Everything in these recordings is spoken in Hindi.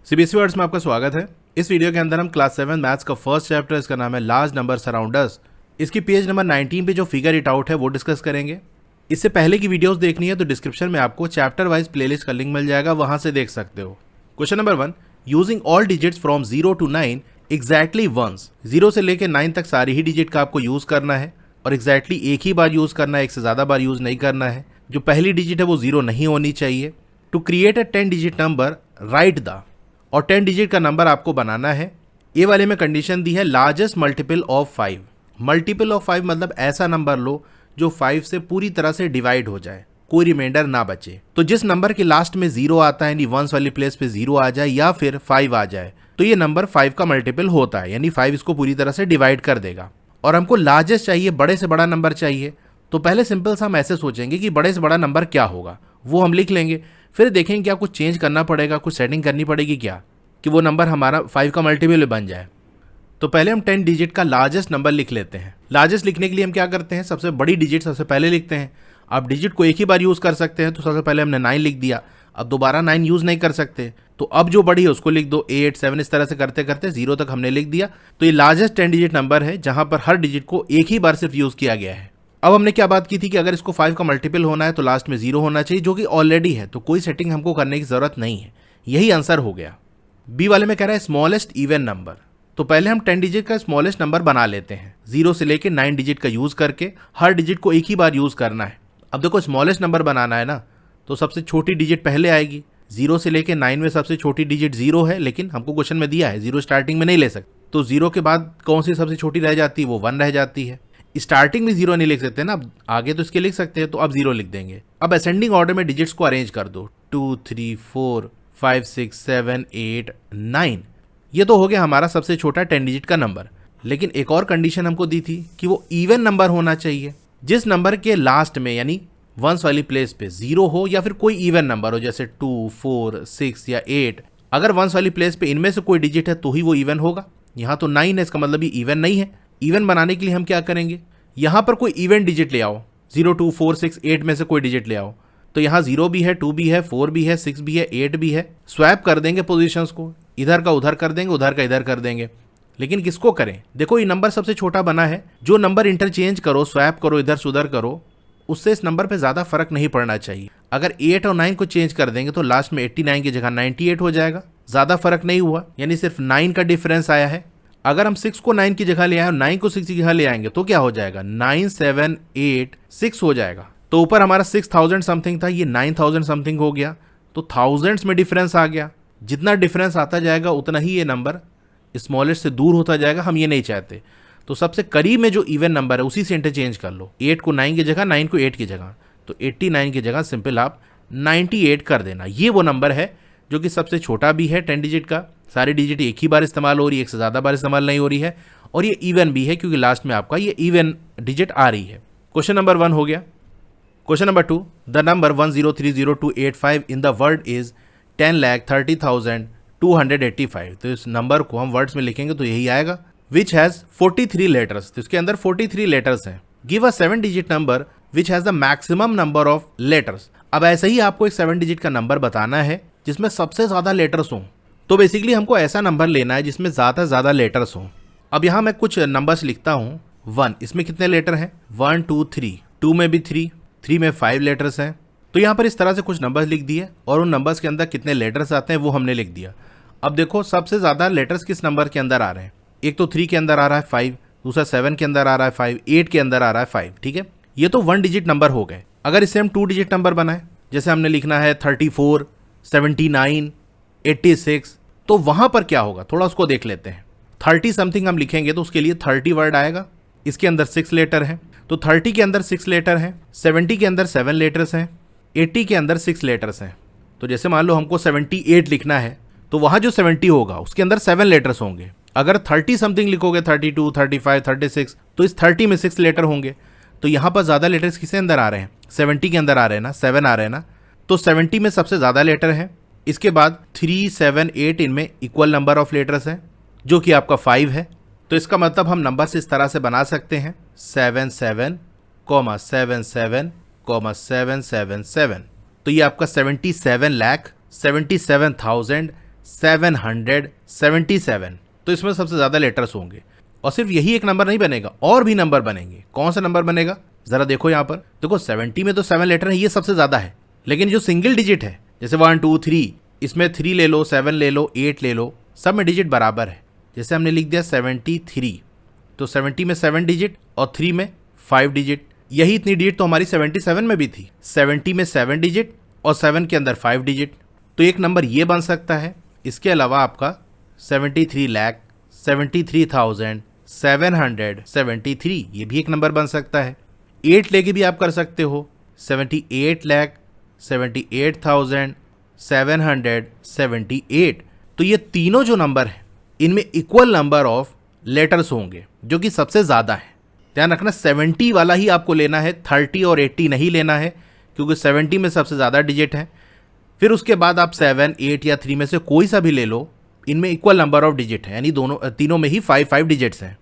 सीबीएसई वर्ड्स में आपका स्वागत है। इस वीडियो के अंदर हम क्लास 7 मैथ्स का फर्स्ट चैप्टर, इसका नाम है लार्ज नंबर सराउंड अस, इसकी पेज नंबर 19 पे जो फिगर इट आउट है वो डिस्कस करेंगे। इससे पहले की वीडियोस देखनी है तो डिस्क्रिप्शन में आपको चैप्टर वाइज प्लेलिस्ट का लिंक मिल जाएगा, वहां से देख सकते हो। Question number 1, using all digits from 0 to 9 exactly once. 0 से लेकर 9 तक सारी ही डिजिट का आपको यूज करना है और एग्जैक्टली एक ही बार यूज करना है, एक से ज्यादा बार यूज नहीं करना है। जो पहली डिजिट है वो 0 नहीं होनी चाहिए। To create a 10 digit number right the, और 10 डिजिट का नंबर आपको बनाना है। ए वाले में कंडीशन दी है largest multiple of 5। Multiple of 5 मतलब ऐसा नंबर लो जो 5 से पूरी तरह से डिवाइड हो जाए, कोई रिमाइंडर ना बचे। तो जिस नंबर के लास्ट में 0 आता है, यानी वंस वाली प्लेस पे 0 आ जाए या फिर 5 आ जाए, तो ये नंबर 5 का मल्टीपल होता है, यानी 5 इसको पूरी तरह से डिवाइड कर देगा। और हमको लार्जेस्ट चाहिए, बड़े से बड़ा नंबर चाहिए। तो पहले सिंपल सा हम ऐसे सोचेंगे कि बड़े से बड़ा नंबर क्या होगा, वो हम लिख लेंगे। फिर देखेंगे क्या कुछ चेंज करना पड़ेगा, कुछ सेटिंग करनी पड़ेगी क्या, कि वो नंबर हमारा 5 का मल्टीपल बन जाए। तो पहले हम 10 डिजिट का लार्जेस्ट नंबर लिख लेते हैं। लार्जेस्ट लिखने के लिए हम क्या करते हैं, सबसे बड़ी डिजिट सबसे पहले लिखते हैं। आप डिजिट को एक ही बार यूज कर सकते हैं, तो सबसे पहले हमने 9 लिख दिया। अब दोबारा 9 यूज नहीं कर सकते, तो अब जो बड़ी है उसको लिख दो, 8, 7, इस तरह से करते करते 0 तक हमने लिख दिया। तो ये लार्जेस्ट 10 डिजिट नंबर है जहां पर हर डिजिट को एक ही बार सिर्फ यूज किया गया है। अब हमने क्या बात की थी कि अगर इसको 5 का मल्टीपल होना है तो लास्ट में 0 होना चाहिए, जो कि ऑलरेडी है, तो कोई सेटिंग हमको करने की जरूरत नहीं है। यही आंसर हो गया। बी वाले में कह रहा है स्मॉलेस्ट इवन नंबर। तो पहले हम 10 डिजिट का स्मॉलेस्ट नंबर बना लेते हैं। 0 से लेके 9 डिजिट का यूज करके हर डिजिट को एक ही बार यूज करना है। अब देखो स्मॉलेस्ट नंबर बनाना है ना, तो सबसे छोटी डिजिट पहले आएगी। 0 से लेके 9 में सबसे छोटी डिजिट 0 है, लेकिन हमको क्वेश्चन में दिया है 0 स्टार्टिंग में नहीं ले सकते, तो 0 के बाद कौन सी सबसे छोटी रह जाती है, वो 1 रह जाती है। स्टार्टिंग में 0 नहीं लिख सकते ना, अब आगे तो इसके लिख सकते हैं, तो अब 0 लिख देंगे। अब असेंडिंग ऑर्डर में डिजिट्स को अरेंज कर दो, 2, 3, 4, 5, 6, 7, 8, 9। ये तो हो गया हमारा सबसे छोटा 10 डिजिट का नंबर। लेकिन एक और कंडीशन हमको दी थी कि वो इवन नंबर होना चाहिए। जिस नंबर के लास्ट में यानी वंस वाली प्लेस पे 0 हो या फिर कोई इवन नंबर हो, जैसे 2, 4, 6 या 8। अगर वंस वाली प्लेस पे इनमें से कोई डिजिट है तो ही वो इवन होगा। यहाँ तो 9 है, इसका मतलब ये इवन नहीं है। इवन बनाने के लिए हम क्या करेंगे, यहाँ पर कोई इवन डिजिट ले आओ। 0, 2, 4, 6, 8 में से कोई डिजिट ले आओ। तो यहाँ 0 भी है, 2 भी है, 4 भी है, 6 भी है, 8 भी है। स्वैप कर देंगे पोजीशंस को, इधर का उधर कर देंगे, उधर का इधर कर देंगे। लेकिन किसको करें, देखो ये नंबर सबसे छोटा बना है। जो नंबर इंटरचेंज करो, स्वैप करो, इधर से उधर करो, उससे इस नंबर पे ज्यादा फर्क नहीं पड़ना चाहिए। अगर 8 और 9 को चेंज कर देंगे तो लास्ट में 89 की जगह 98 हो जाएगा। ज्यादा फर्क नहीं हुआ, यानी सिर्फ 9 का डिफरेंस आया है। अगर हम 6 को 9 की जगह ले आए और 9 को 6 की जगह ले आएंगे तो क्या हो जाएगा, 9, 7, 8, 6 हो जाएगा। तो ऊपर हमारा 6000 समथिंग था, ये 9000 समथिंग हो गया। तो थाउजेंड्स में डिफरेंस आ गया। जितना डिफरेंस आता जाएगा उतना ही ये नंबर स्मॉलेस्ट से दूर होता जाएगा, हम ये नहीं चाहते। तो सबसे करीब में जो इवन नंबर है उसी से इंटरचेंज कर लो। 8 को 9 की जगह, 9 को 8 की जगह, तो 89 की जगह सिंपल आप 98 कर देना। ये वो नंबर है जो कि सबसे छोटा भी है 10 डिजिट का। सारी डिजिट एक ही बार इस्तेमाल हो रही है, एक से ज़्यादा बार इस्तेमाल नहीं हो रही है, और ये इवन भी है क्योंकि लास्ट में आपका ये इवन डिजिट आ रही है। क्वेश्चन नंबर 1 हो गया। Question number 2, the number 1030285 in the word is 10,30,285। तो इस नंबर को हम वर्ड्स में लिखेंगे तो यही आएगा। विच हैज़ 43 लेटर्स, तो इसके अंदर 43 लेटर्स हैं। Give a 7 digit number which has the maximum number of letters. अब ऐसे ही आपको एक 7 डिजिट का नंबर बताना है जिसमें सबसे ज़्यादा लेटर्स हों। तो बेसिकली हमको ऐसा नंबर लेना है जिसमें ज़्यादा लेटर्स हों। अब यहाँ मैं कुछ नंबर्स लिखता हूँ। 1, इसमें कितने लेटर हैं, 1, 2, 3, 2 में भी 3 में 5 लेटर्स हैं। तो यहाँ पर इस तरह से कुछ नंबर्स लिख दिए और उन नंबर्स के अंदर कितने लेटर्स आते हैं वो हमने लिख दिया। अब देखो सबसे ज़्यादा लेटर्स किस नंबर के अंदर आ रहे हैं। एक तो 3 के अंदर आ रहा है 5, दूसरा 7 के अंदर आ रहा है 5, 8 के अंदर आ रहा है 5। ठीक है, ये तो 1 डिजिट नंबर हो गए। अगर इससे हम 2 डिजिट नंबर बनाए, जैसे हमने लिखना है 34, 79, 86, तो वहां पर क्या होगा थोड़ा उसको देख लेते हैं। 30 समथिंग हम लिखेंगे तो उसके लिए 30 वर्ड आएगा। इसके अंदर 6 लेटर हैं, तो 30 के अंदर 6 लेटर हैं, 70 के अंदर 7 लेटर्स हैं, 80 के अंदर 6 लेटर्स हैं। तो जैसे मान लो हमको 78 लिखना है, तो वहां जो 70 होगा उसके अंदर 7 लेटर्स होंगे। अगर 30 समथिंग लिखोगे, 32, 35, 36, तो इस 30 में 6 लेटर होंगे। तो यहाँ पर ज़्यादा लेटर्स किसके अंदर आ रहे हैं, 70 के अंदर आ रहे हैं ना, 7 आ रहे हैं ना, तो 70 में सबसे ज़्यादा लेटर है। इसके बाद 3, 7, 8 इनमें इक्वल नंबर ऑफ लेटर्स हैं, जो कि आपका 5 है। तो इसका मतलब हम नंबर इस तरह से बना सकते हैं 7, 7, 7, 7, 7, 7, 7। तो ये आपका 77,77,7 777, तो इसमें सबसे ज़्यादा लेटर्स होंगे। और सिर्फ यही एक नंबर नहीं बनेगा, और भी नंबर बनेंगे। कौन सा नंबर बनेगा ज़रा देखो यहाँ पर। देखो 70 में तो 7 लेटर है, ये सबसे ज़्यादा है। लेकिन जो सिंगल डिजिट है जैसे 1 2 3, इसमें 3 ले लो, 7 ले लो, 8 ले लो, सब में डिजिट बराबर है। जैसे हमने लिख दिया 73, तो 70 में 7 डिजिट और 3 में 5 डिजिट। यही इतनी डिजिट तो हमारी 77 में भी थी। 70 में 7 डिजिट और 7 के अंदर 5 डिजिट, तो एक नंबर ये बन सकता है। इसके अलावा आपका 73,73,773, ये भी एक नंबर बन सकता है। 8 लेके भी आप कर सकते हो, 78,78,778। तो ये तीनों जो नंबर हैं इनमें इक्वल नंबर ऑफ लेटर्स होंगे, जो कि सबसे ज़्यादा है। ध्यान रखना 70 वाला ही आपको लेना है, 30 और 80 नहीं लेना है, क्योंकि 70 में सबसे ज़्यादा डिजिट है। फिर उसके बाद आप 7, 8 या 3 में से कोई सा भी ले लो, इनमें इक्वल नंबर ऑफ डिजिट है, यानी तीनों में ही 5 डिजिट्स हैं।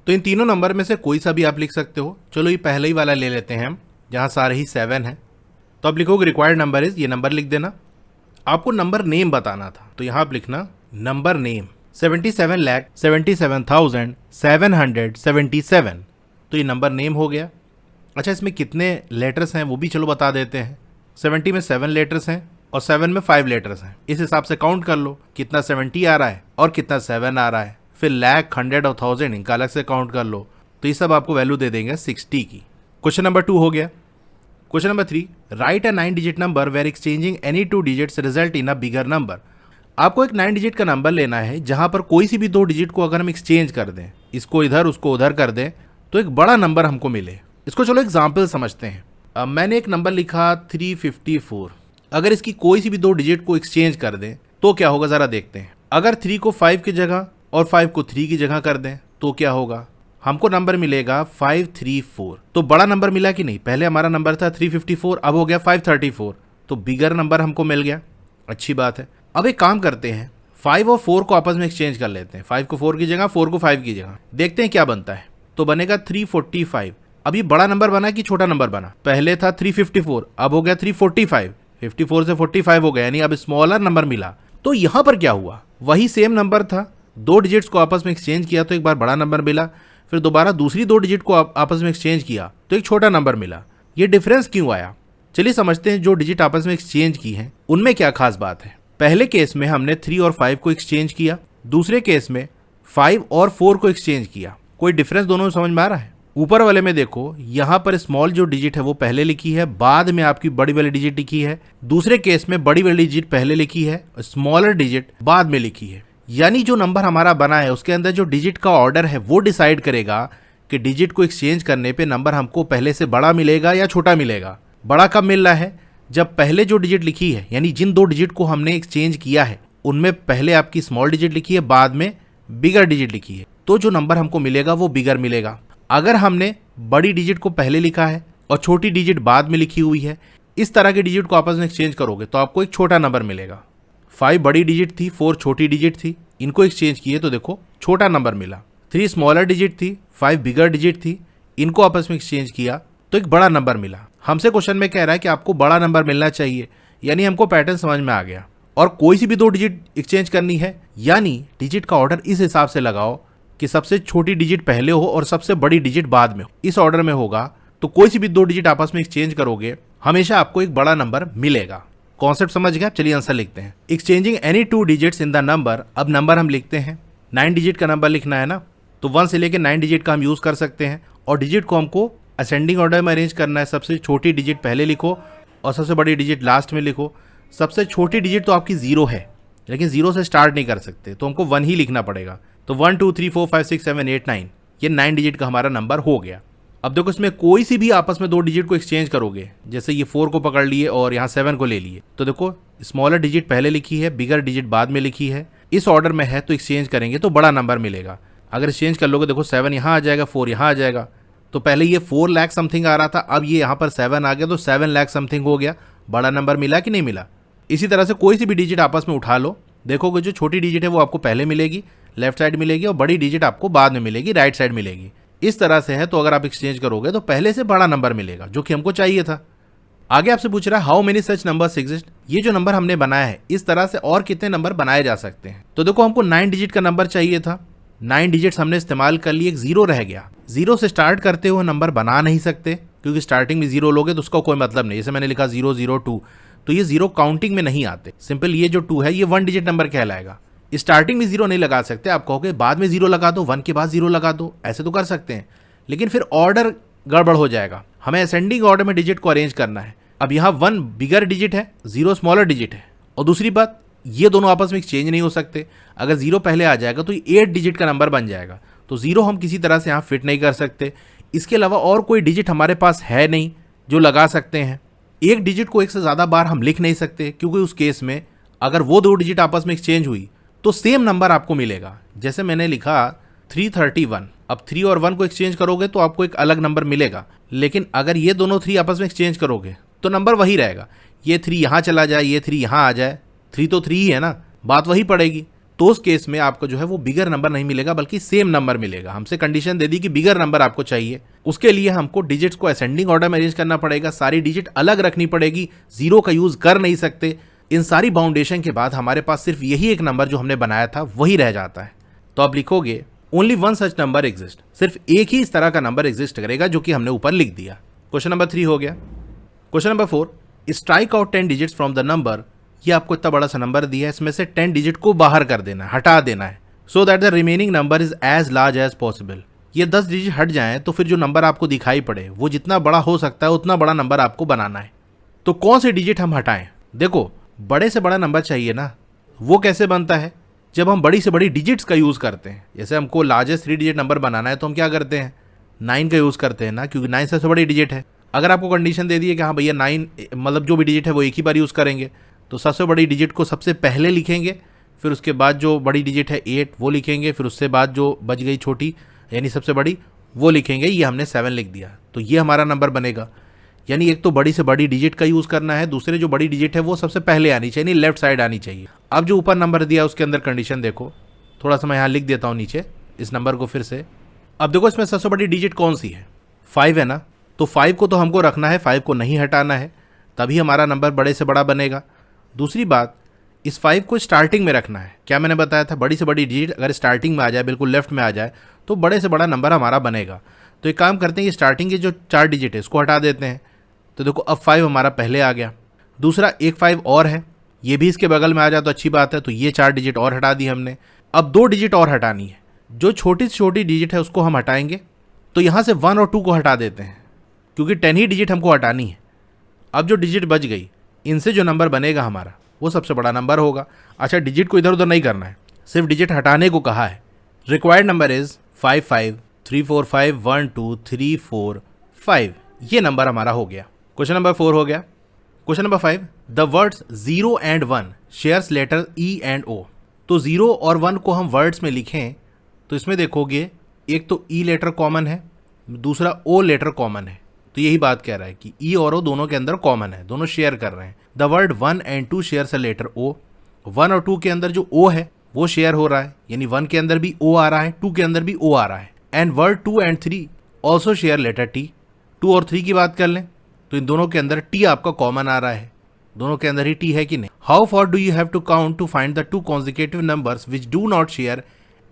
तो इन तीनों नंबर में से कोई सा भी आप लिख सकते हो। चलो ये पहले ही वाला ले लेते हैं हम, जहाँ सारे ही 7 है। तो आप लिखोगे रिक्वायर्ड नंबर इज, ये नंबर लिख देना। आपको नंबर नेम बताना था, तो यहाँ आप लिखना नंबर नेम 77,77,777, तो ये नंबर नेम हो गया। अच्छा, इसमें कितने लेटर्स हैं वो भी चलो बता देते हैं। 70 में 7 लेटर्स हैं और 7 में 5 लेटर्स हैं। इस हिसाब से काउंट कर लो कितना 70 आ रहा है और कितना 7 आ रहा है। फिर लाख, 100 और 1000 इनका अलग से काउंट कर लो, तो ये सब आपको वैल्यू दे देंगे 60 की। क्वेश्चन नंबर 2 हो गया। Question number 3, write a 9 digit number where exchanging any 2 digits result in a bigger number. आपको एक 9 डिजिट का नंबर लेना है जहां पर कोई सी भी 2 डिजिट को अगर हम एक्सचेंज कर दें, इसको इधर उसको उधर कर दें, तो एक बड़ा नंबर हमको मिले। इसको चलो एग्जाम्पल समझते हैं। अब मैंने एक नंबर लिखा 354। अगर इसकी कोई सी भी 2 डिजिट को एक्सचेंज कर दें तो क्या होगा ज़रा देखते हैं। अगर 3 को 5 की जगह और 5 को 3 की जगह कर दें तो क्या होगा, हमको नंबर मिलेगा 534। तो बड़ा नंबर मिला कि नहीं। पहले हमारा नंबर था 354, अब हो गया 534, तो बिगर नंबर हमको मिल गया। अच्छी बात है। अब एक काम करते हैं, 5 और 4 को आपस में एक्सचेंज कर लेते हैं। 5 को 4 की जगह, 4 को 5 की जगह, देखते हैं क्या बनता है। तो बनेगा 345। अब ये बड़ा नंबर बना कि छोटा नंबर बना। पहले था 354, अब हो गया 345। 54 से 45 हो गया, यानी अब स्मॉलर नंबर मिला। तो यहां पर क्या हुआ, वही सेम नंबर था, 2 डिजिट्स को आपस में एक्सचेंज किया तो एक बार बड़ा नंबर मिला, फिर दोबारा दूसरी 2 डिजिट को आपस में एक्सचेंज किया तो एक छोटा नंबर मिला। ये डिफरेंस क्यों आया, चलिए समझते हैं। जो डिजिट आपस में एक्सचेंज की हैं उनमें क्या खास बात है। पहले केस में हमने 3 और 5 को एक्सचेंज किया, दूसरे केस में 5 और 4 को एक्सचेंज किया। कोई डिफरेंस दोनों में समझ में आ रहा है। ऊपर वाले में देखो, यहाँ पर स्मॉल जो डिजिट है वो पहले लिखी है, बाद में आपकी बड़ी वाली डिजिट लिखी है। दूसरे केस में बड़ी वाली डिजिट पहले लिखी है, स्मॉलर डिजिट बाद में लिखी है। यानी जो नंबर हमारा बना है उसके अंदर जो डिजिट का ऑर्डर है वो डिसाइड करेगा कि डिजिट को एक्सचेंज करने पे नंबर हमको पहले से बड़ा मिलेगा या छोटा मिलेगा। बड़ा कब मिल रहा है, जब पहले जो डिजिट लिखी है, यानी जिन 2 डिजिट को हमने एक्सचेंज किया है उनमें पहले आपकी स्मॉल डिजिट लिखी है, बाद में बिगर डिजिट लिखी है, तो जो नंबर हमको मिलेगा वो बिगर मिलेगा। अगर हमने बड़ी डिजिट को पहले लिखा है और छोटी डिजिट बाद में लिखी हुई है, इस तरह के डिजिट को आपस में एक्सचेंज करोगे तो आपको एक छोटा नंबर मिलेगा। 5 बड़ी डिजिट थी, 4 छोटी डिजिट थी, इनको एक्सचेंज किए तो देखो छोटा नंबर मिला। 3 स्मॉलर डिजिट थी, 5 बिगर डिजिट थी, इनको आपस में एक्सचेंज किया तो एक बड़ा नंबर मिला। हमसे क्वेश्चन में कह रहा है कि आपको बड़ा नंबर मिलना चाहिए, यानी हमको पैटर्न समझ में आ गया। और कोई सी भी 2 डिजिट एक्सचेंज करनी है, यानी डिजिट का ऑर्डर इस हिसाब से लगाओ कि सबसे छोटी डिजिट पहले हो और सबसे बड़ी डिजिट बाद में हो, इस ऑर्डर में होगा। तो कोई सी भी 2 डिजिट आपस में एक्सचेंज करोगे हमेशा आपको एक बड़ा नंबर मिलेगा। कॉन्सेप्ट समझ गया। चलिए आंसर लिखते हैं। Exchanging any 2 digits in the number. अब नंबर हम लिखते हैं, 9 डिजिट का नंबर लिखना है ना, तो 1 से लेकर 9 डिजिट का हम यूज कर सकते हैं। और डिजिट को हमको असेंडिंग ऑर्डर में अरेंज करना है। सबसे छोटी डिजिट पहले लिखो और सबसे बड़ी डिजिट लास्ट में लिखो। सबसे छोटी डिजिट तो आपकी 0 है, लेकिन 0 से स्टार्ट नहीं कर सकते, तो हमको 1 ही लिखना पड़ेगा। तो 1 2 3 4 5 6 7 8 9, ये 9 डिजिट का हमारा नंबर हो गया। अब देखो इसमें कोई सी भी आपस में 2 डिजिट को एक्सचेंज करोगे, जैसे ये 4 को पकड़ लिए और यहाँ 7 को ले लिए, तो देखो स्मॉलर डिजिट पहले लिखी है, बिगर डिजिट बाद में लिखी है, इस ऑर्डर में है, तो एक्सचेंज करेंगे तो बड़ा नंबर मिलेगा। अगर एक्सचेंज कर लोगे, देखो 7 यहाँ आ जाएगा, 4 यहाँ आ जाएगा। तो पहले ये 4 लाख समथिंग आ रहा था, अब ये यहाँ पर 7 आ गया, तो 7 लाख समथिंग हो गया। बड़ा नंबर मिला कि नहीं मिला। इसी तरह से कोई सी भी डिजिट आपस में उठा लो, देखोगे जो छोटी डिजिट है वो आपको पहले मिलेगी, लेफ्ट साइड मिलेगी, और बड़ी डिजिट आपको बाद में मिलेगी, राइट साइड मिलेगी। इस तरह से है। तो अगर आप एक्सचेंज करोगे तो पहले से बड़ा नंबर मिलेगा, जो कि हमको चाहिए था। आगे आपसे पूछ रहा है how many such numbers exist. ये जो नंबर हमने बनाया है इस तरह से और कितने नंबर बनाए जा सकते हैं। तो देखो हमको 9 डिजिट का नंबर चाहिए था, 9 डिजिट्स हमने इस्तेमाल कर लिए, एक जीरो रह गया। जीरो से स्टार्ट करते हुए नंबर बना नहीं सकते क्योंकि स्टार्टिंग में जीरो लोगे तो उसका कोई मतलब नहीं। जैसे मैंने लिखा 002 तो ये जीरो काउंटिंग में नहीं आते। सिंपल ये जो 2 है ये 1 डिजिट नंबर कहलाएगा। स्टार्टिंग में जीरो नहीं लगा सकते, आप कहोगे बाद में जीरो लगा दो, 1 के बाद जीरो लगा दो, ऐसे तो कर सकते हैं, लेकिन फिर ऑर्डर गड़बड़ हो जाएगा। हमें असेंडिंग ऑर्डर में डिजिट को अरेंज करना है। अब यहाँ 1 बिगर डिजिट है, 0 स्मॉलर डिजिट है, और दूसरी बात ये दोनों आपस में एक्सचेंज नहीं हो सकते। अगर 0 पहले आ जाएगा तो ये 8 डिजिट का नंबर बन जाएगा, तो 0 हम किसी तरह से यहाँ फिट नहीं कर सकते। इसके अलावा और कोई डिजिट हमारे पास है नहीं जो लगा सकते हैं। एक डिजिट को एक से ज़्यादा बार हम लिख नहीं सकते क्योंकि उस केस में अगर वो 2 डिजिट आपस में एक्सचेंज हुई तो सेम नंबर आपको मिलेगा। जैसे मैंने लिखा 331, अब 3 और 1 को एक्सचेंज करोगे तो आपको एक अलग नंबर मिलेगा, लेकिन अगर ये दोनों 3 आपस में एक्सचेंज करोगे तो नंबर वही रहेगा। ये 3 यहाँ चला जाए, ये 3 यहाँ आ जाए, 3 तो 3 ही है ना, बात वही पड़ेगी। तो उस केस में आपको जो है वो बिगर नंबर नहीं मिलेगा बल्कि सेम नंबर मिलेगा। हमसे कंडीशन दे दी कि बिगर नंबर आपको चाहिए, उसके लिए हमको डिजिट्स को असेंडिंग ऑर्डर में अरेंज करना पड़ेगा, सारी डिजिट अलग रखनी पड़ेगी, जीरो का यूज कर नहीं सकते। इन सारी बाउंडेशन के बाद हमारे पास सिर्फ यही एक नंबर जो हमने बनाया था वही रह जाता है। तो आप लिखोगे ओनली 1 सच नंबर एग्जिस्ट, सिर्फ एक ही इस तरह का नंबर एग्जिस्ट करेगा जो कि हमने ऊपर लिख दिया। क्वेश्चन नंबर 3 हो गया। Question number 4, strike out 10 digits from the number. ये आपको इतना बड़ा सा नंबर दिया है, इसमें से 10 डिजिट को बाहर कर देना है, हटा देना है, so that the remaining number is as large as possible. ये 10 डिजिट हट जाएं तो फिर जो नंबर आपको दिखाई पड़े वो जितना बड़ा हो सकता है उतना बड़ा नंबर आपको बनाना है। तो कौन से डिजिट हम हटाएं? देखो बड़े से बड़ा नंबर चाहिए ना, वो कैसे बनता है? जब हम बड़ी से बड़ी डिजिट्स का यूज़ करते हैं। जैसे हमको लार्जेस्ट 3 डिजिट नंबर बनाना है तो हम क्या करते हैं, 9 का यूज़ करते हैं ना, क्योंकि 9 सबसे बड़ी डिजिट है। अगर आपको कंडीशन दे दी है कि हाँ भैया 9 मतलब जो भी डिजिट है वो एक ही बार यूज़ करेंगे, तो सबसे बड़ी डिजिट को सबसे पहले लिखेंगे, फिर उसके बाद जो बड़ी डिजिट है 8 वो लिखेंगे, फिर उससे बाद जो बच गई छोटी यानी सबसे बड़ी वो लिखेंगे। ये हमने 7 लिख दिया, तो ये हमारा नंबर बनेगा। यानी एक तो बड़ी से बड़ी डिजिट का यूज़ करना है, दूसरे जो बड़ी डिजिट है वो सबसे पहले आनी चाहिए, लेफ्ट साइड आनी चाहिए। अब जो ऊपर नंबर दिया उसके अंदर कंडीशन देखो, थोड़ा सा मैं यहाँ लिख देता हूँ नीचे इस नंबर को फिर से। अब देखो इसमें सबसे बड़ी डिजिट कौन सी है? 5 है ना, तो 5 को तो हमको रखना है, 5 को नहीं हटाना है, तभी हमारा नंबर बड़े से बड़ा बनेगा। दूसरी बात, इस 5 को स्टार्टिंग में रखना है। क्या मैंने बताया था, बड़ी से बड़ी डिजिट अगर स्टार्टिंग में आ जाए, बिल्कुल लेफ्ट में आ जाए, तो बड़े से बड़ा नंबर हमारा बनेगा। तो एक काम करते हैं कि स्टार्टिंग के जो 4 डिजिट है इसको हटा देते हैं। तो देखो अब 5 हमारा पहले आ गया। दूसरा एक 5 और है, ये भी इसके बगल में आ जाए तो अच्छी बात है, तो ये 4 डिजिट और हटा दी हमने। अब 2 डिजिट और हटानी है, जो छोटी से छोटी डिजिट है उसको हम हटाएंगे। तो यहाँ से 1 और 2 को हटा देते हैं क्योंकि 10 ही डिजिट हमको हटानी है। अब जो डिजिट बच गई इनसे जो नंबर बनेगा हमारा वो सबसे बड़ा नंबर होगा। अच्छा, डिजिट को इधर उधर नहीं करना है, सिर्फ डिजिट हटाने को कहा है। Required number is 5534512345। ये नंबर हमारा हो गया। क्वेश्चन नंबर 4 हो गया। Question number 5, the words 0 and 1 shares letter E and O। तो 0 और 1 को हम वर्ड्स में लिखें तो इसमें देखोगे एक तो E लेटर कॉमन है, दूसरा O लेटर कॉमन है। तो यही बात कह रहा है कि E और O दोनों के अंदर कॉमन है, दोनों शेयर कर रहे हैं। The word 1 and 2 shares a letter O। 1 और 2 के अंदर जो O है वो शेयर हो रहा है, यानी 1 के अंदर भी O आ रहा है, 2 के अंदर भी O आ रहा है। And word 2 and 3 also share letter T। 2 और 3 की बात कर लें तो इन दोनों के अंदर T आपका कॉमन आ रहा है, दोनों के अंदर ही T है कि नहीं। How for do you have to count to find the 2 consecutive numbers which do not share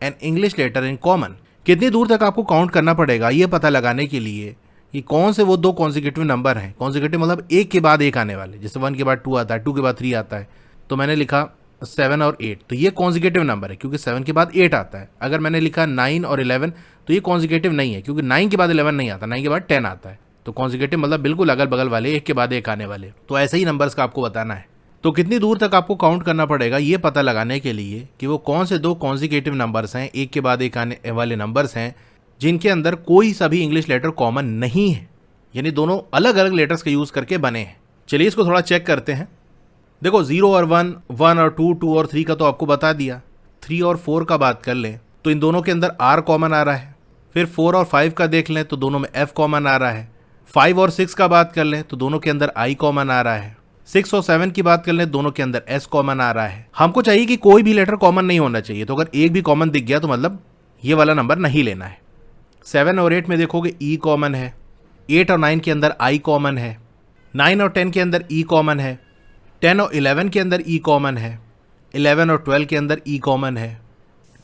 an English letter in common. कितनी दूर तक आपको काउंट करना पड़ेगा ये पता लगाने के लिए कि कौन से वो 2 कॉन्जिक्यूटिव नंबर हैं। कॉन्जिक्यूटिव मतलब एक के बाद एक आने वाले, जैसे 1 के बाद 2 आता है, 2 के बाद 3 आता है। तो मैंने लिखा 7 और 8, तो ये कॉन्जिक्यूटिव नंबर है क्योंकि 7 के बाद 8 आता है। अगर मैंने लिखा 9 और 11 तो ये कॉन्जिक्यूटिव नहीं है क्योंकि 9 के बाद 11 नहीं आता, 9 के बाद 10 आता है। तो कॉन्जिक्यूटिव मतलब बिल्कुल अगल बगल वाले, एक के बाद एक आने वाले। तो ऐसे ही नंबर्स का आपको बताना है। तो कितनी दूर तक आपको काउंट करना पड़ेगा ये पता लगाने के लिए कि वो कौन से 2 कॉन्जिक्यूटिव नंबर्स हैं, एक के बाद एक आने वाले नंबर्स हैं, जिनके अंदर कोई सा भी इंग्लिश लेटर कॉमन नहीं है, यानी दोनों अलग अलग लेटर्स का यूज़ करके बने हैं। चलिए इसको थोड़ा चेक करते हैं। देखो 0 और 1, 1 और 2, 2 और 3 का तो आपको बता दिया। 3 और 4 का बात कर लें तो इन दोनों के अंदर R कॉमन आ रहा है। फिर 4 और 5 का देख लें तो दोनों में F कॉमन आ रहा है। 5 और 6 का बात कर लें तो दोनों के अंदर I कॉमन आ रहा है। 6 और 7 की बात कर लें दोनों के अंदर S कॉमन आ रहा है। हमको चाहिए कि कोई भी लेटर कॉमन नहीं होना चाहिए, तो अगर एक भी कॉमन दिख गया तो मतलब ये वाला नंबर नहीं लेना है। 7 और 8 में देखोगे E कॉमन है। 8 और 9 के अंदर I कॉमन है। 9 और 10 के अंदर ई कॉमन है, 10 और 11 के अंदर ई कॉमन है, 11 और 12 के अंदर ई कॉमन है,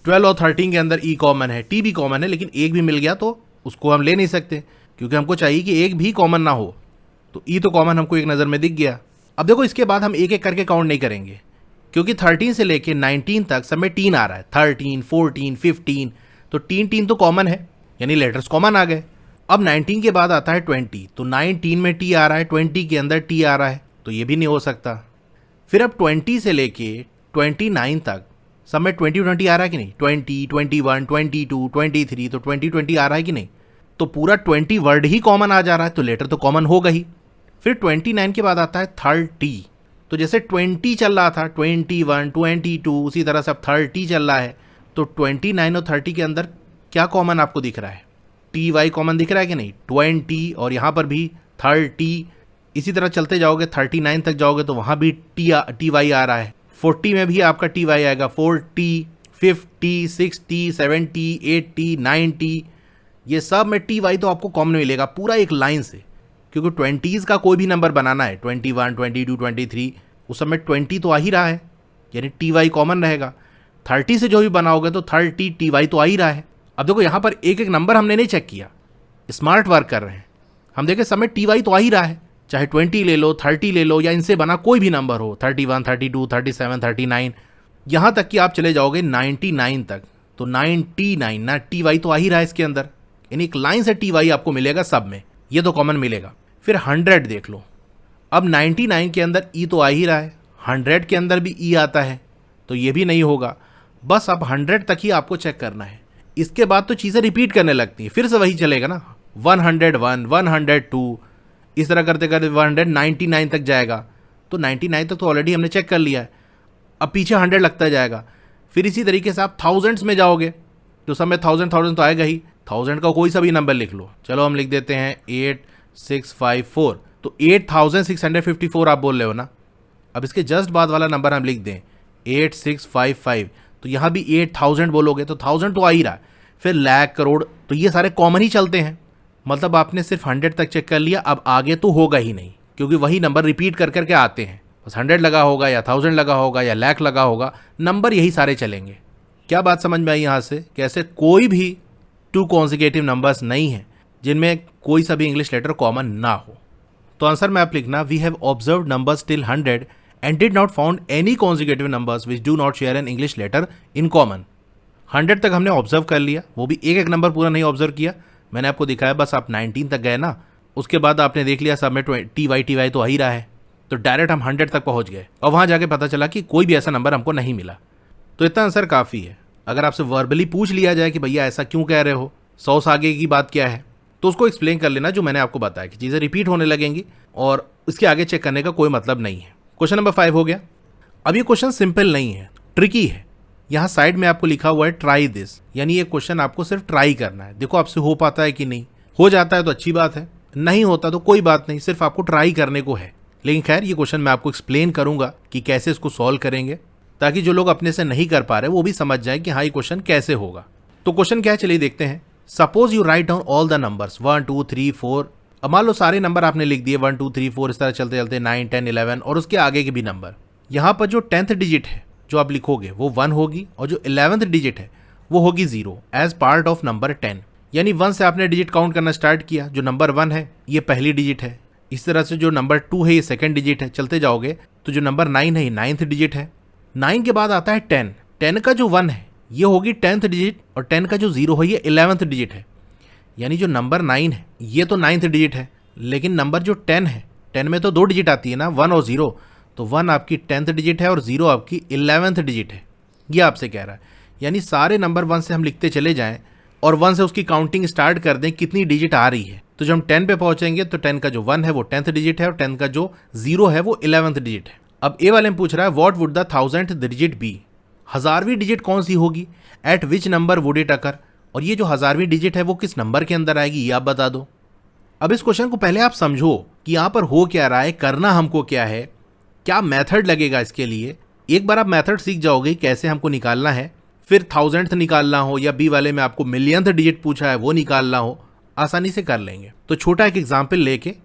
12 और 13 के अंदर ई कॉमन है, टी भी कॉमन है, लेकिन एक भी मिल गया तो उसको हम ले नहीं सकते क्योंकि हमको चाहिए कि एक भी कॉमन ना हो। तो ई तो कॉमन हमको एक नज़र में दिख गया। अब देखो इसके बाद हम एक एक करके काउंट नहीं करेंगे क्योंकि 13 से लेके 19 तक सब में टीन आ रहा है, 13, 14, 15, तो टीन तो कॉमन है, यानी लेटर्स कॉमन आ गए। अब 19 के बाद आता है 20, तो 19 में टी आ रहा है, 20 के अंदर टी आ रहा है, तो ये भी नहीं हो सकता। फिर अब 20 से लेके 29 तक सब में 20 आ रहा है कि नहीं, 20, 21, 22, 23, तो 20 आ रहा है कि नहीं, तो पूरा 20 वर्ड ही कॉमन आ जा रहा है, तो लेटर तो कॉमन होगा ही। फिर 29 के बाद आता है 30, तो जैसे 20 चल रहा था, 21, 22, उसी तरह से अब 30 चल रहा है, तो 29 और 30 के अंदर क्या कॉमन आपको दिख रहा है, टी वाई कॉमन दिख रहा है कि नहीं, 20 और यहाँ पर भी 30, इसी तरह चलते जाओगे 39 तक जाओगे तो वहाँ भी टी वाई आ रहा है, 40 में भी आपका टी वाई आएगा, 40, 50, 60, 70, 80, 90, ये सब में टी वाई तो आपको कॉमन मिलेगा पूरा एक लाइन से, क्योंकि 20s का कोई भी नंबर बनाना है, 21, 22, 23, उस समय 20 तो आ ही रहा है, यानी टी वाई कॉमन रहेगा। 30 से जो भी बनाओगे तो 30 टी वाई तो आ ही रहा है। अब देखो यहाँ पर एक एक नंबर हमने नहीं चेक किया, स्मार्ट वर्क कर रहे हैं, हम देखें सब में टी वाई तो आ ही रहा है, चाहे 20 ले लो, 30 ले लो, या इनसे बना कोई भी नंबर हो, 31, 32, 37, 39, यहाँ तक कि आप चले जाओगे 99 तक, तो 99 ना टी वाई तो आ ही रहा है इसके अंदर, यानी एक लाइन से टी वाई आपको मिलेगा सब में, ये तो कॉमन मिलेगा। फिर 100 देख लो, अब 99 के अंदर ई तो आ ही रहा है, 100 के अंदर भी ई आता है, तो ये भी नहीं होगा। बस अब 100 तक ही आपको चेक करना है, इसके बाद तो चीज़ें रिपीट करने लगती हैं, फिर से वही चलेगा ना, 101, 102, इस तरह करते करते 199 तक जाएगा, तो 99 तक तो ऑलरेडी हमने चेक कर लिया है, अब पीछे 100 लगता जाएगा। फिर इसी तरीके से आप थाउजेंड्स में जाओगे तो सब में 1000 तो आएगा ही, 1000 का कोई सा भी नंबर लिख लो, चलो हम लिख देते हैं 8654, तो 8654 आप बोल रहे हो ना। अब इसके जस्ट बाद वाला नंबर हम लिख दें 8655, तो यहाँ भी 8000 बोलोगे तो 1000 तो आ ही रहा है। फिर लाख, करोड़, तो ये सारे कॉमन ही चलते हैं, मतलब आपने सिर्फ 100 तक चेक कर लिया, अब आगे तो होगा ही नहीं क्योंकि वही नंबर रिपीट कर करके आते हैं, बस 100 लगा होगा या 1000 लगा होगा या लाख लगा होगा, नंबर यही सारे चलेंगे। क्या बात समझ में आई यहाँ से? कैसे कोई भी 2 कॉन्सिक्यूटिव नंबर्स नहीं है जिनमें कोई सा भी इंग्लिश लेटर कॉमन ना हो। तो आंसर में आप लिखना, we have observed numbers till 100 and did not found any consecutive numbers which do not share an English letter in common. 100 तक हमने ऑब्जर्व कर लिया, वो भी एक एक नंबर पूरा नहीं ऑब्जर्व किया, मैंने आपको दिखाया, बस आप 19 तक गए ना, उसके बाद आपने देख लिया सब में टी वाई तो आ ही रहा है, तो डायरेक्ट हम 100 तक पहुंच गए और वहां जाके पता चला कि कोई भी ऐसा नंबर हमको नहीं मिला। तो इतना आंसर काफ़ी है। अगर आपसे वर्बली पूछ लिया जाए कि भैया ऐसा क्यों कह रहे हो, 100 से आगे की बात क्या है, तो उसको एक्सप्लेन कर लेना जो मैंने आपको बताया कि चीज़ें रिपीट होने लगेंगी और इसके आगे चेक करने का कोई मतलब नहीं है। क्वेश्चन नंबर 5 हो गया। अब ये क्वेश्चन सिंपल नहीं है, ट्रिकी है। यहाँ साइड में आपको लिखा हुआ है ट्राई दिस, यानी ये क्वेश्चन आपको सिर्फ ट्राई करना है, देखो आपसे हो पाता है कि नहीं, हो जाता है तो अच्छी बात है, नहीं होता तो कोई बात नहीं, सिर्फ आपको ट्राई करने को है। लेकिन खैर ये क्वेश्चन मैं आपको एक्सप्लेन करूंगा कि कैसे इसको सॉल्व करेंगे, ताकि जो लोग अपने से नहीं कर पा रहे वो भी समझ जाए कि हाँ ये क्वेश्चन कैसे होगा। तो क्वेश्चन क्या है चलिए देखते हैं। Suppose you write down all the numbers 1 2 3 4, अब मान लो सारे नंबर आपने लिख दिए 1 2 3 4, इस तरह चलते चलते 9 10 11 और उसके आगे के भी नंबर। यहाँ पर जो 10th डिजिट है जो आप लिखोगे वो 1 होगी और जो 11th डिजिट है वो होगी 0 एज पार्ट ऑफ नंबर 10, यानी 1 से आपने डिजिट काउंट करना स्टार्ट किया, जो नंबर 1 है ये पहली डिजिट है, इस तरह से जो नंबर 2 है ये सेकंड डिजिट है, चलते जाओगे तो जो नंबर 9 है ये 9th डिजिट है। 9 के बाद आता है 10, 10 का जो 1 है ये होगी 10th डिजिट और 10 का जो 0 है ये 11th डिजिट है, यानी जो नंबर 9 है ये तो 9th डिजिट है, लेकिन नंबर जो 10 है 10 में तो 2 डिजिट आती है ना, 1 और 0, तो 1 आपकी 10th डिजिट है और 0 आपकी 11th डिजिट है, ये आपसे कह रहा है। यानी सारे नंबर 1 से हम लिखते चले जाएं और 1 से उसकी काउंटिंग स्टार्ट कर दें कितनी डिजिट आ रही है, तो जब हम 10 पे पहुंचेंगे तो 10 का जो 1 है वो 10th डिजिट है और 10 का जो 0 है वो 11th डिजिट है। अब ए वाले में पूछ रहा है what would the 1000th digit be, 1000वीं डिजिट कौन सी होगी, at which number would it occur, और ये जो 1000वीं डिजिट है वो किस नंबर के अंदर आएगी ये आप बता दो। अब इस क्वेश्चन को पहले आप समझो कि यहाँ पर हो क्या रहा है, करना हमको क्या है, क्या मेथड लगेगा इसके लिए। एक बार आप मेथड सीख जाओगे कैसे हमको निकालना है, फिर 1000th निकालना हो या बी वाले में आपको मिलियंथ डिजिट पूछा है वो निकालना हो, आसानी से कर लेंगे। तो छोटा एक एग्जाम्पल लेके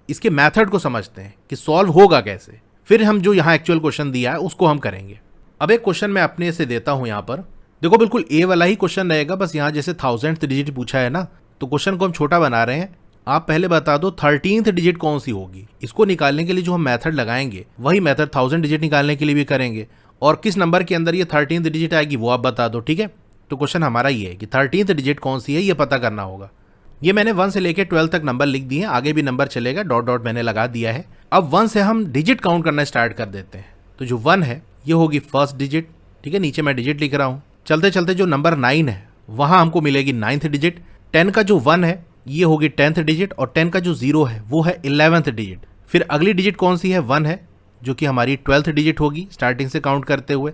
इसके मेथड को समझते हैं कि सॉल्व होगा कैसे, फिर हम जो यहाँ एक्चुअल क्वेश्चन दिया है उसको हम करेंगे। अब एक क्वेश्चन मैं अपने से देता हूँ यहाँ पर, देखो बिल्कुल ए वाला ही क्वेश्चन रहेगा, बस यहाँ जैसे 1000th डिजिट पूछा है ना, तो क्वेश्चन को हम छोटा बना रहे हैं। आप पहले बता दो 13th डिजिट कौन सी होगी। इसको निकालने के लिए जो हम मेथड लगाएंगे वही मेथड 1000 डिजिट निकालने के लिए भी करेंगे, और किस नंबर के अंदर ये 13th डिजिट आएगी वो आप बता दो, ठीक है। तो क्वेश्चन हमारा ये है कि 13th डिजिट कौन सी है ये पता करना होगा। ये मैंने 1 से लेकर 12 तक नंबर लिख दिए हैं, आगे भी नंबर चलेगा, डॉट डॉट मैंने लगा दिया है। अब 1 से हम डिजिट काउंट करना स्टार्ट कर देते हैं। तो जो 1 है ये होगी फर्स्ट डिजिट, ठीक है, नीचे मैं डिजिट लिख रहा हूँ। चलते चलते जो नंबर 9 है वहाँ हमको मिलेगी 9th डिजिट। 10 का जो 1 है ये होगी 10th डिजिट, और 10 का जो 0 है वो है 11th डिजिट। फिर अगली डिजिट कौन सी है, 1 है, जो कि हमारी 12th डिजिट होगी स्टार्टिंग से काउंट करते हुए।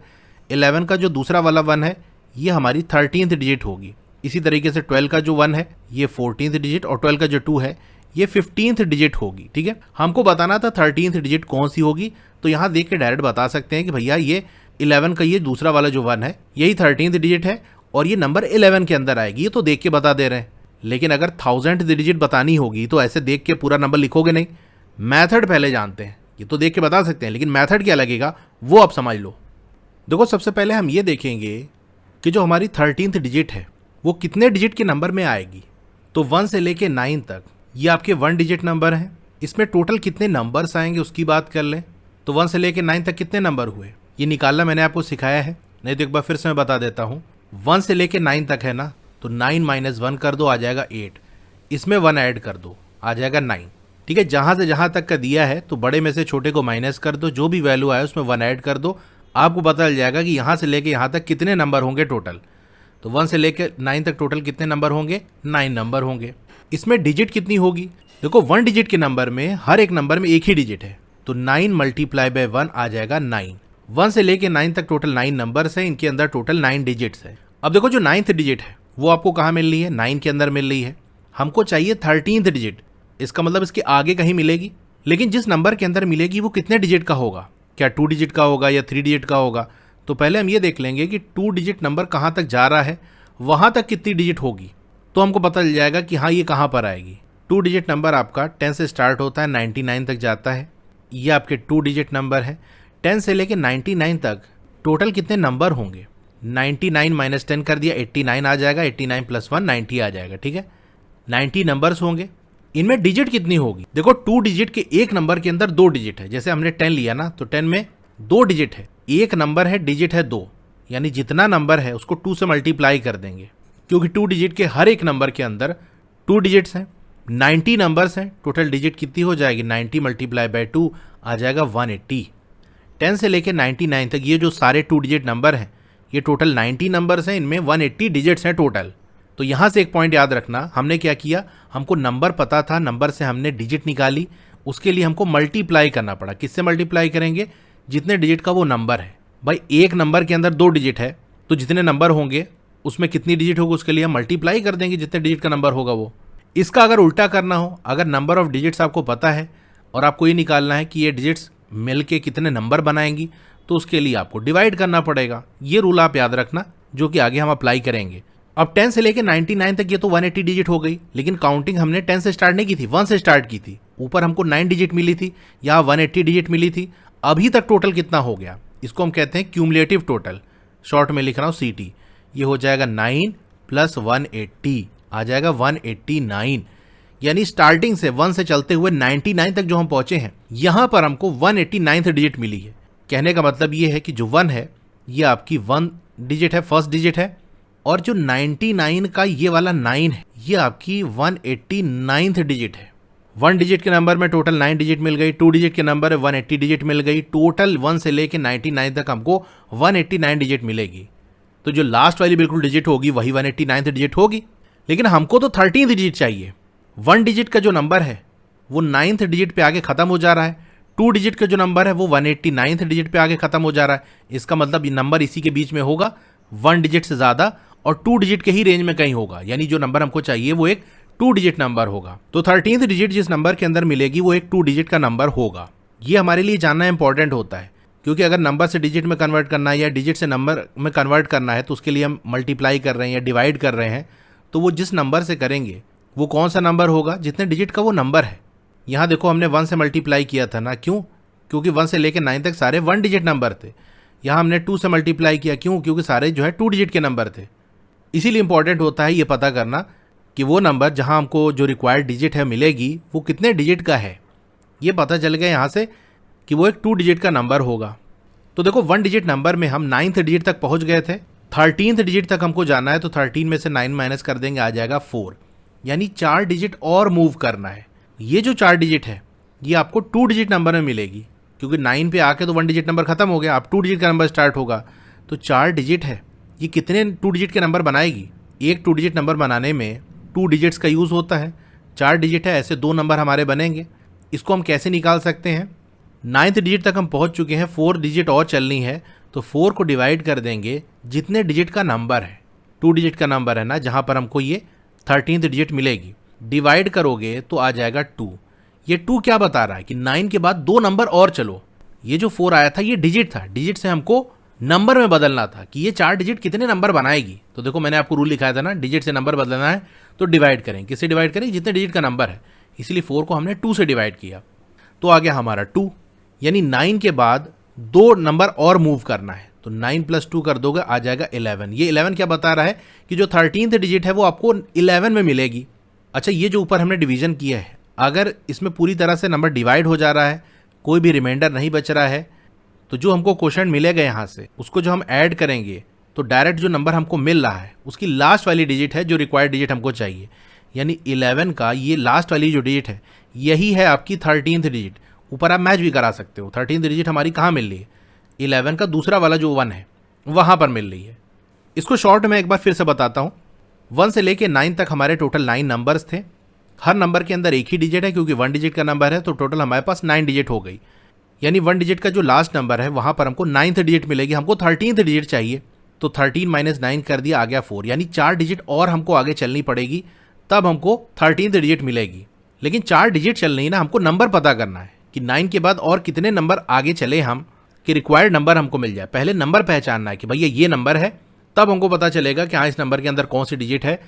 11 का जो दूसरा वाला 1 है ये हमारी 13th डिजिट होगी। इसी तरीके से 12 का जो 1 है ये 14th डिजिट, और 12 का जो 2 है ये 15th डिजिट होगी, ठीक है। हमको बताना था 13th डिजिट कौन सी होगी, तो यहाँ देख के डायरेक्ट बता सकते हैं कि भैया ये 11 का ये दूसरा वाला जो 1 है यही 13th डिजिट है, और ये नंबर 11 के अंदर आएगी। ये तो देख के बता दे रहे हैं, लेकिन अगर 1000th डिजिट बतानी होगी तो ऐसे देख के पूरा नंबर लिखोगे नहीं, मैथड पहले जानते हैं। ये तो देख के बता सकते हैं, लेकिन मैथड क्या लगेगा वो आप समझ लो। देखो सबसे पहले हम ये देखेंगे कि जो हमारी 13th डिजिट है वो कितने डिजिट के नंबर में आएगी। तो 1 से लेके 9 तक ये आपके 1 डिजिट नंबर हैं। इसमें टोटल कितने नंबर्स आएंगे उसकी बात कर लें। तो 1 से लेके 9 तक कितने नंबर हुए ये निकालना मैंने आपको सिखाया है, नहीं तो एक बार फिर से मैं बता देता हूँ। 1 से लेके 9 तक है ना, तो 9 - 1 कर दो, आ जाएगा 8। इसमें 1 ऐड कर दो, आ जाएगा 9, ठीक है। जहाँ से जहाँ तक का दिया है तो बड़े में से छोटे को माइनस कर दो, जो भी वैल्यू आए उसमें 1 ऐड कर दो, आपको पता चल जाएगा कि यहाँ से लेके यहाँ तक कितने नंबर होंगे टोटल। तो 1 से लेकर 9 तक टोटल कितने नंबर होंगे, 9 नंबर होंगे। इसमें डिजिट कितनी होगी, देखो 1 डिजिट के नंबर में हर एक नंबर में एक ही डिजिट है, तो 9 × 1 आ जाएगा 9। 1 से लेके 9 तक टोटल 9 नंबर्स हैं, इनके अंदर टोटल 9 डिजिट्स है। अब देखो जो 9th डिजिट है वो आपको कहाँ मिल रही है, 9 के अंदर मिल रही है। हमको चाहिए 13th डिजिट, इसका मतलब इसके आगे कहीं मिलेगी, लेकिन जिस नंबर के अंदर मिलेगी वो कितने डिजिट का होगा, क्या 2 डिजिट का होगा या 3 डिजिट का होगा। तो पहले हम ये देख लेंगे कि 2 डिजिट नंबर कहाँ तक जा रहा है, वहाँ तक कितनी डिजिट होगी, तो हमको पता चल जाएगा कि हाँ ये कहाँ पर आएगी। 2 डिजिट नंबर आपका 10 से स्टार्ट होता है, 99 तक जाता है, ये आपके 2 डिजिट नंबर है। 10 से लेके 99 तक टोटल कितने नंबर होंगे, 99 - 10 कर दिया, 89 आ जाएगा, 89 + 1 90 आ जाएगा, ठीक है। 90 नंबर्स होंगे। इनमें डिजिट कितनी होगी, देखो 2 डिजिट के एक नंबर के अंदर 2 डिजिट है। जैसे हमने 10 लिया ना, तो 10 में 2 डिजिट है, एक नंबर है, डिजिट है 2, यानी जितना नंबर है उसको 2 से मल्टीप्लाई कर देंगे, क्योंकि 2 डिजिट के हर एक नंबर के अंदर 2 डिजिट्स हैं। 90 नंबर्स हैं, टोटल डिजिट कितनी हो जाएगी, 90 × 2 आ जाएगा 180। 10 से लेके 99 तक ये जो सारे 2 डिजिट नंबर हैं ये टोटल 90 नंबर्स हैं, इनमें 180 डिजिट्स हैं टोटल। तो यहाँ से एक पॉइंट याद रखना, हमने क्या किया, हमको नंबर पता था, नंबर से हमने डिजिट निकाली, उसके लिए हमको मल्टीप्लाई करना पड़ा। किससे मल्टीप्लाई करेंगे, जितने डिजिट का वो नंबर है। भाई एक नंबर के अंदर 2 डिजिट है, तो जितने नंबर होंगे उसमें कितनी डिजिट होगी उसके लिए हम मल्टीप्लाई कर देंगे, जितने डिजिट का नंबर होगा वो। इसका अगर उल्टा करना हो, अगर नंबर ऑफ डिजिट्स आपको पता है और आपको ये निकालना है कि ये डिजिट्स मिल के कितने नंबर बनाएंगी, तो उसके लिए आपको डिवाइड करना पड़ेगा। ये रूल आप याद रखना, जो कि आगे हम अप्लाई करेंगे। अब 10 से लेके 99 तक ये तो 180 डिजिट हो गई, लेकिन काउंटिंग हमने 10 से स्टार्ट नहीं की थी, 1 से स्टार्ट की थी। ऊपर हमको 9 डिजिट मिली थी, यहाँ 180 डिजिट मिली थी। अभी तक टोटल कितना हो गया, इसको हम कहते हैं क्यूमुलेटिव टोटल, शॉर्ट में लिख रहा हूँ CT। ये हो जाएगा 9 + 180 आ जाएगा 189, यानी स्टार्टिंग से 1 से चलते हुए 99 तक जो हम पहुंचे हैं, यहाँ पर हमको 189th डिजिट मिली है। कहने का मतलब ये है कि जो 1 है ये आपकी 1 डिजिट है, फर्स्ट डिजिट है, और जो 99 का ये वाला 9 है ये आपकी 189th डिजिट है। 1 डिजिट के नंबर में टोटल 9 डिजिट मिल गई, 2 डिजिट के नंबर में 180 डिजिट मिल गई, टोटल 1 से लेके 99 तक हमको 189 डिजिट मिलेगी। तो जो लास्ट वाली बिल्कुल डिजिट होगी वही 189th डिजिट होगी, लेकिन हमको तो 13th डिजिट चाहिए। 1 डिजिट का जो नंबर है वो 9th डिजिट पे आगे खत्म हो जा रहा है, 2 डिजिट का जो नंबर है वो 189th डिजिट पे आगे खत्म हो जा रहा है। इसका मतलब ये नंबर इसी के बीच में होगा, 1 डिजिट से ज़्यादा और 2 डिजिट के ही रेंज में कहीं होगा, यानी जो नंबर हमको चाहिए वो एक 2 डिजिट नंबर होगा। तो 13th डिजिट जिस नंबर के अंदर मिलेगी वो एक 2 डिजिट का नंबर होगा। ये हमारे लिए जानना इंपॉर्टेंट होता है, क्योंकि अगर नंबर से डिजिट में कन्वर्ट करना है या डिजिट से नंबर में कन्वर्ट करना है तो उसके लिए हम मल्टीप्लाई कर रहे हैं या डिवाइड कर रहे हैं, तो वो जिस नंबर से करेंगे वो कौन सा नंबर होगा, जितने डिजिट का वो नंबर है। यहाँ देखो हमने 1 से मल्टीप्लाई किया था ना, क्यों? क्योंकि 1 से लेकर 9 तक सारे 1 डिजिट नंबर थे। यहाँ हमने 2 से मल्टीप्लाई किया, क्यों? क्योंकि सारे जो है 2 डिजिट के नंबर थे। इसीलिए इंपॉर्टेंट होता है ये पता करना कि वो नंबर जहाँ हमको जो रिक्वायर्ड डिजिट है मिलेगी वो कितने डिजिट का है। ये पता चल गया यहाँ से कि वो एक 2 डिजिट का नंबर होगा। तो देखो 1 डिजिट नंबर में हम 9th डिजिट तक पहुँच गए थे, 13th डिजिट तक हमको जाना है, तो 13 में से 9 माइनस कर देंगे, आ जाएगा 4। यानी 4 डिजिट और मूव करना है। ये जो 4 डिजिट है ये आपको 2 डिजिट नंबर में मिलेगी, क्योंकि 9 पे आके तो 1 डिजिट नंबर खत्म हो गया, अब 2 डिजिट का नंबर स्टार्ट होगा। तो 4 डिजिट है, ये कितने 2 डिजिट के नंबर बनाएगी? एक 2 डिजिट नंबर बनाने में 2 डिजिट्स का यूज़ होता है। 4 डिजिट है, ऐसे 2 नंबर हमारे बनेंगे। इसको हम कैसे निकाल सकते हैं? 9th डिजिट तक हम पहुंच चुके हैं, 4 डिजिट और चलनी है, तो 4 को डिवाइड कर देंगे जितने डिजिट का नंबर है, 2 डिजिट का नंबर है ना, जहां पर हमको ये 13th डिजिट मिलेगी। डिवाइड करोगे तो आ जाएगा 2। ये 2 क्या बता रहा है कि 9 के बाद 2 नंबर और चलो। ये जो 4 आया था ये डिजिट था, डिजिट से हमको नंबर में बदलना था कि ये 4 डिजिट कितने नंबर बनाएगी। तो देखो मैंने आपको रूल लिखाया था ना, डिजिट से नंबर बदलना है तो डिवाइड करें। किससे डिवाइड करें? जितने डिजिट का नंबर है। इसलिए 4 को हमने 2 से डिवाइड किया, तो आ गया हमारा 2। यानी 9 के बाद 2 नंबर और मूव करना है, तो 9 + 2 कर दोगे, आ जाएगा 11। ये 11 क्या बता रहा है कि जो 13th डिजिट है वो आपको 11 में मिलेगी। अच्छा, ये जो ऊपर हमने डिवीजन किया है, अगर इसमें पूरी तरह से नंबर डिवाइड हो जा रहा है, कोई भी रिमाइंडर नहीं बच रहा है, तो जो हमको क्वेश्चन मिलेगा यहाँ से उसको जो हम ऐड करेंगे तो डायरेक्ट जो नंबर हमको मिल रहा है उसकी लास्ट वाली डिजिट है जो रिक्वायर्ड डिजिट हमको चाहिए। यानी 11 का ये लास्ट वाली जो डिजिट है यही है आपकी 13th डिजिट। ऊपर आप मैच भी करा सकते हो, 13th डिजिट हमारी कहाँ मिल रही है? 11 का दूसरा वाला जो 1 है वहाँ पर मिल रही है। इसको शॉर्ट में एक बार फिर से बताता हूँ। 1 से लेके 9 तक हमारे टोटल 9 नंबर्स थे। हर नंबर के अंदर एक ही डिजिट है, क्योंकि 1 डिजिट का नंबर है, तो टोटल हमारे पास 9 डिजिट हो गई। यानी 1 डिजिट का जो लास्ट नंबर है वहाँ पर हमको 9th डिजिट मिलेगी। हमको 13th डिजिट चाहिए, तो 13 - 9 कर दिया, आ गया 4। यानी 4 डिजिट और हमको आगे चलनी पड़ेगी, तब हमको 13th डिजिट मिलेगी। लेकिन 4 डिजिट चल रही ना, हमको नंबर पता करना है कि 9 के बाद और कितने नंबर आगे चले हम कि रिक्वायर्ड नंबर हमको मिल जाए। पहले नंबर पहचानना है कि भैया ये नंबर है, तब हमको पता चलेगा कि हाँ इस नंबर के अंदर कौन सी डिजिट है।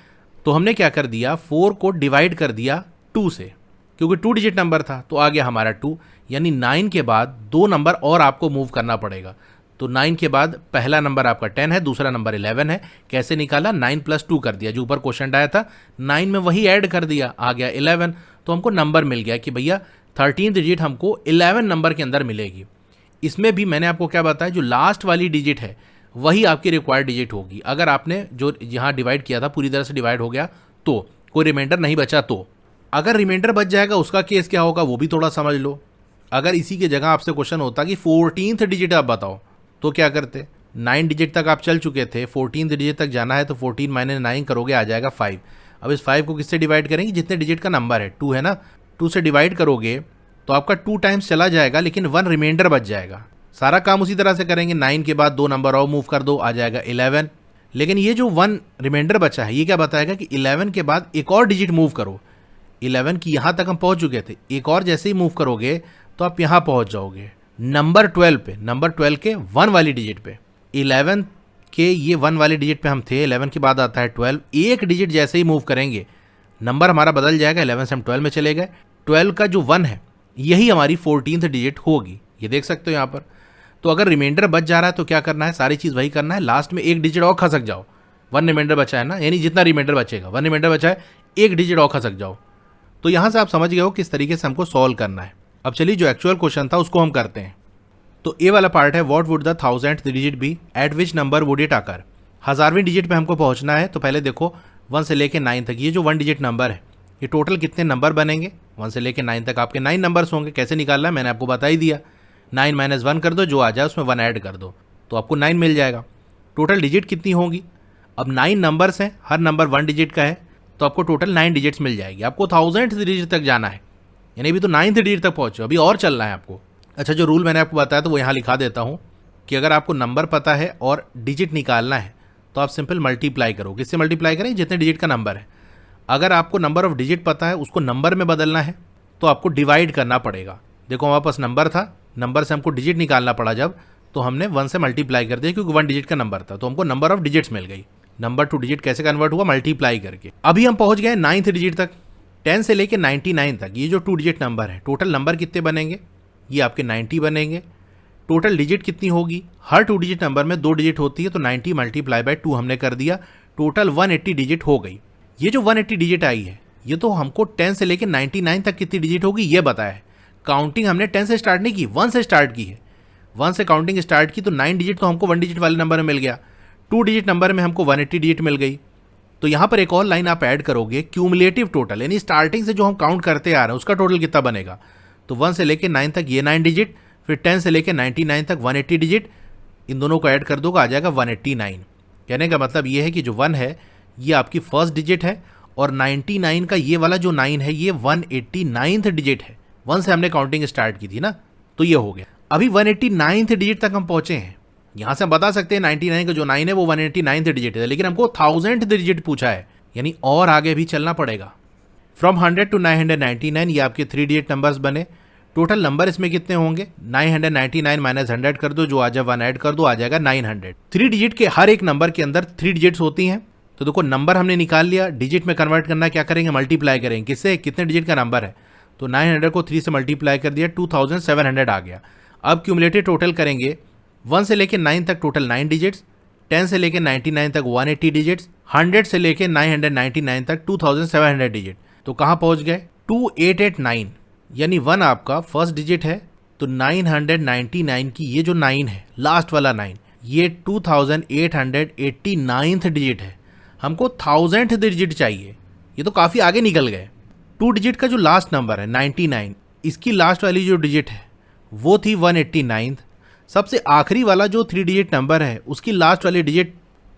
तो हमने क्या कर दिया, 4 को डिवाइड कर दिया 2 से, क्योंकि 2 डिजिट नंबर था, तो आ गया हमारा 2। यानी 9 के बाद 2 नंबर और आपको मूव करना पड़ेगा। तो 9 के बाद पहला नंबर आपका 10 है, दूसरा नंबर 11 है। कैसे निकाला? 9 + 2 कर दिया, जो ऊपर क्वेश्चन आया था 9 में वही ऐड कर दिया, आ गया 11। तो हमको नंबर मिल गया कि भैया 13th डिजिट हमको 11 नंबर के अंदर मिलेगी। इसमें भी मैंने आपको क्या बताया, जो लास्ट वाली डिजिट है वही आपकी रिक्वायर्ड डिजिट होगी। अगर आपने जो यहाँ डिवाइड किया था पूरी तरह से डिवाइड हो गया, तो कोई रिमाइंडर नहीं बचा, तो अगर रिमाइंडर बच जाएगा उसका केस क्या होगा वो भी थोड़ा समझ लो। अगर इसी की जगह आपसे क्वेश्चन होता कि 14th डिजिट आप बताओ, तो क्या करते? 9 डिजिट तक आप चल चुके थे, 14th डिजिट तक जाना है, तो 14 - 9 करोगे, आ जाएगा 5। अब इस 5 को किससे डिवाइड करेंगे? जितने डिजिट का नंबर है, 2 है ना, 2 से डिवाइड करोगे तो आपका 2 टाइम्स चला जाएगा, लेकिन 1 रिमाइंडर बच जाएगा। सारा काम उसी तरह से करेंगे, 9 के बाद 2 नंबर और मूव कर दो, आ जाएगा 11। लेकिन ये जो 1 रिमाइंडर बचा है ये क्या बताएगा कि 11 के बाद एक और डिजिट मूव करो। 11 की यहाँ तक हम पहुँच चुके थे, एक और जैसे ही मूव करोगे तो आप यहाँ पहुँच जाओगे नंबर 12 पे, नंबर 12 के 1 वाली डिजिट पे। 11 के ये 1 वाली डिजिट पे हम थे, 11 के बाद आता है 12। एक डिजिट जैसे ही मूव करेंगे नंबर हमारा बदल जाएगा, 11 से हम 12 में चले गए। 12 का जो 1 है यही हमारी 14th डिजिट होगी, ये देख सकते हो यहाँ पर। तो अगर रिमाइंडर बच जा रहा है तो क्या करना है, सारी चीज़ वही करना है, लास्ट में एक डिजिट और खसक जाओ। 1 रिमाइंडर बचा है ना, यानी जितना रिमाइंडर बचेगा, 1 रिमाइंडर बचा है, एक डिजिट और खसक जाओ। तो यहाँ से आप समझ गए हो किस तरीके से हमको सॉल्व करना है। अब चलिए जो एक्चुअल क्वेश्चन था उसको हम करते हैं। तो ए वाला पार्ट है, what would the 1000th digit be, at which number would it occur. 1000वीं डिजिट पे हमको पहुंचना है, तो पहले देखो 1 से लेके 9 तक ये जो 1 डिजिट नंबर है ये टोटल कितने नंबर बनेंगे। 1 से लेके 9 तक आपके 9 नंबर्स होंगे। कैसे निकालना है मैंने आपको बता ही दिया, 9 - 1 कर दो, जो आ जाए उसमें 1 ऐड कर दो, तो आपको 9 मिल जाएगा। टोटल डिजिट कितनी होगी? अब 9 नंबर्स हैं, हर नंबर 1 डिजिट का है, तो आपको टोटल 9 डिजिट्स मिल जाएगी। आपको 1000th डिजिट तक जाना है, यानी अभी तो 9th डिजिट तक पहुंचो, अभी और चलना है आपको। अच्छा, जो रूल मैंने आपको बताया तो वो यहाँ लिखा देता हूँ कि अगर आपको नंबर पता है और डिजिट निकालना है तो आप सिंपल मल्टीप्लाई करो। किससे मल्टीप्लाई करें? जितने डिजिट का नंबर है। अगर आपको नंबर ऑफ डिजिट पता है उसको नंबर में बदलना है तो आपको डिवाइड करना पड़ेगा। देखो हमारे पास नंबर था, नंबर से हमको डिजिट निकालना पड़ा जब, तो हमने 1 से मल्टीप्लाई कर दिया, क्योंकि 1 डिजिट का नंबर था, तो हमको नंबर ऑफ डिजिट्स मिल गई। नंबर टू डिजिट कैसे कन्वर्ट हुआ? मल्टीप्लाई करके। अभी हम पहुंच गए 9th डिजिट तक। 10 से लेके 99 तक ये जो 2 डिजिट नंबर है, टोटल नंबर कितने बनेंगे? ये आपके 90 बनेंगे। टोटल डिजिट कितनी होगी? हर 2 डिजिट नंबर में 2 डिजिट होती है, तो 90 मल्टीप्लाई बाय 2 हमने कर दिया, टोटल 180 डिजिट हो गई। ये जो 180 डिजिट आई है, ये तो हमको 10 से लेके 99 तक कितनी डिजिट होगी ये बताया है। काउंटिंग हमने 10 से स्टार्ट नहीं की, 1 से स्टार्ट की है। 1 से काउंटिंग स्टार्ट की तो 9 डिजिट तो हमको 1 डिजिट वाले नंबर में मिल गया, 2 डिजिट नंबर में हमको 180 डिजिट मिल गई। तो यहाँ पर एक और लाइन आप ऐड करोगे, क्यूमुलेटिव टोटल, यानी स्टार्टिंग से जो हम काउंट करते आ रहे हैं उसका टोटल कितना बनेगा। तो 1 से लेके 9 तक ये 9 डिजिट, फिर 10 से लेके 99 तक 180 डिजिट, इन दोनों को ऐड कर दोगे आ जाएगा 189। कहने का मतलब ये है कि जो 1 है ये आपकी फर्स्ट डिजिट है, और 99 का ये वाला जो 9 है ये 189th डिजिट है। 1 से हमने काउंटिंग स्टार्ट की थी ना, तो ये हो गया। अभी 189th डिजिट तक हम पहुंचे हैं। यहां से हम बता सकते हैं 99 का जो 9 है वो 189th डिजिट है, लेकिन हमको 1000th डिजिट पूछा है, यानी और आगे भी चलना पड़ेगा। फ्रॉम 100 to 999 ये आपके 3 डिजिट नंबर्स बने। टोटल नंबर इसमें कितने होंगे? 999 माइनस 100 कर दो, जो आ जाए 1 ऐड कर दो, आ जाएगा 900। 3 डिजिट के हर एक नंबर के अंदर 3 डिजिट्स होती हैं। तो देखो नंबर हमने निकाल लिया, डिजिट में कन्वर्ट करना क्या करेंगे? मल्टीप्लाई करेंगे। किससे? कितने डिजिट का नंबर है, तो 900 को 3 से मल्टीप्लाई कर दिया, 2700 आ गया। अब क्यूमुलेटिव टोटल करेंगे, 1 से लेके 9 तक टोटल 9 डिजिट्स, 10 से लेके 99 तक 180 डिजिट्स, 100 से लेके 999 तक 2700 डिजिट। तो कहाँ पहुँच गए? 2889, यानी 1 आपका फर्स्ट डिजिट है, तो 999 की ये जो 9 है, लास्ट वाला 9, ये 2889th डिजिट है। हमको 1000th डिजिट चाहिए, ये तो काफ़ी आगे निकल गए। 2 डिजिट का जो लास्ट नंबर है 99, इसकी लास्ट वाली जो डिजिट है वो थी 189th। सबसे आखिरी वाला जो 3 डिजिट नंबर है उसकी लास्ट वाली डिजिट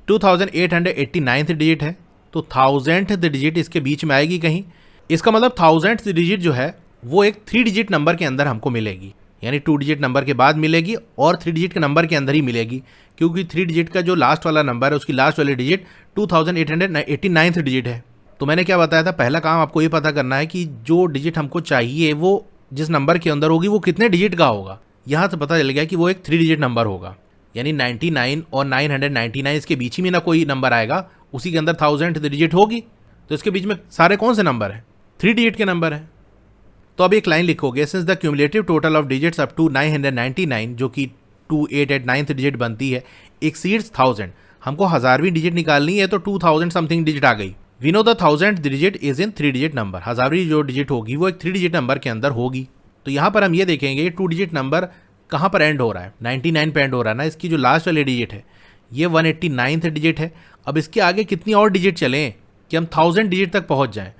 2889th डिजिट है, तो 1000th डिजिट इसके बीच में आएगी कहीं। इसका मतलब 1000th डिजिट जो है वो एक 3 डिजिट नंबर के अंदर हमको मिलेगी, यानी 2 डिजिट नंबर के बाद मिलेगी और 3 डिजिट के नंबर के अंदर ही मिलेगी, क्योंकि 3 डिजिट का जो लास्ट वाला नंबर है उसकी लास्ट वाली डिजिट 2889th डिजिट है। तो मैंने क्या बताया था, पहला काम आपको ये पता करना है कि जो डिजिट हमको चाहिए वो जिस नंबर के अंदर होगी वो कितने डिजिट का होगा। यहाँ से पता चल गया कि वो एक 3 डिजिट नंबर होगा, यानी 99 और 999 इसके बीच में ना कोई नंबर आएगा, उसी के अंदर 1000th डिजिट होगी। तो इसके बीच में सारे कौन से नंबर हैं? 3 डिजिट के नंबर हैं। तो अब एक लाइन लिखोगे, since the cumulative total of digits up to 999 जो कि 2889th डिजिट बनती है, एक्सीड्स 1000, हमको 1000वीं डिजिट निकालनी है, तो 2000 समथिंग डिजिट आ गई। We know the 1000th digit is in 3 digit number, 1000वीं जो डिजिट होगी वो एक 3 डिजिट नंबर के अंदर होगी। तो यहाँ पर हम ये देखेंगे 2 डिजिट नंबर कहाँ पर एंड हो रहा है, 99 पे एंड हो रहा है ना। इसकी जो लास्ट वाली डिजिट है ये 189th डिजिट है। अब इसके आगे कितनी और डिजिट चलें कि हम 1000 डिजिट तक पहुँच जाएं,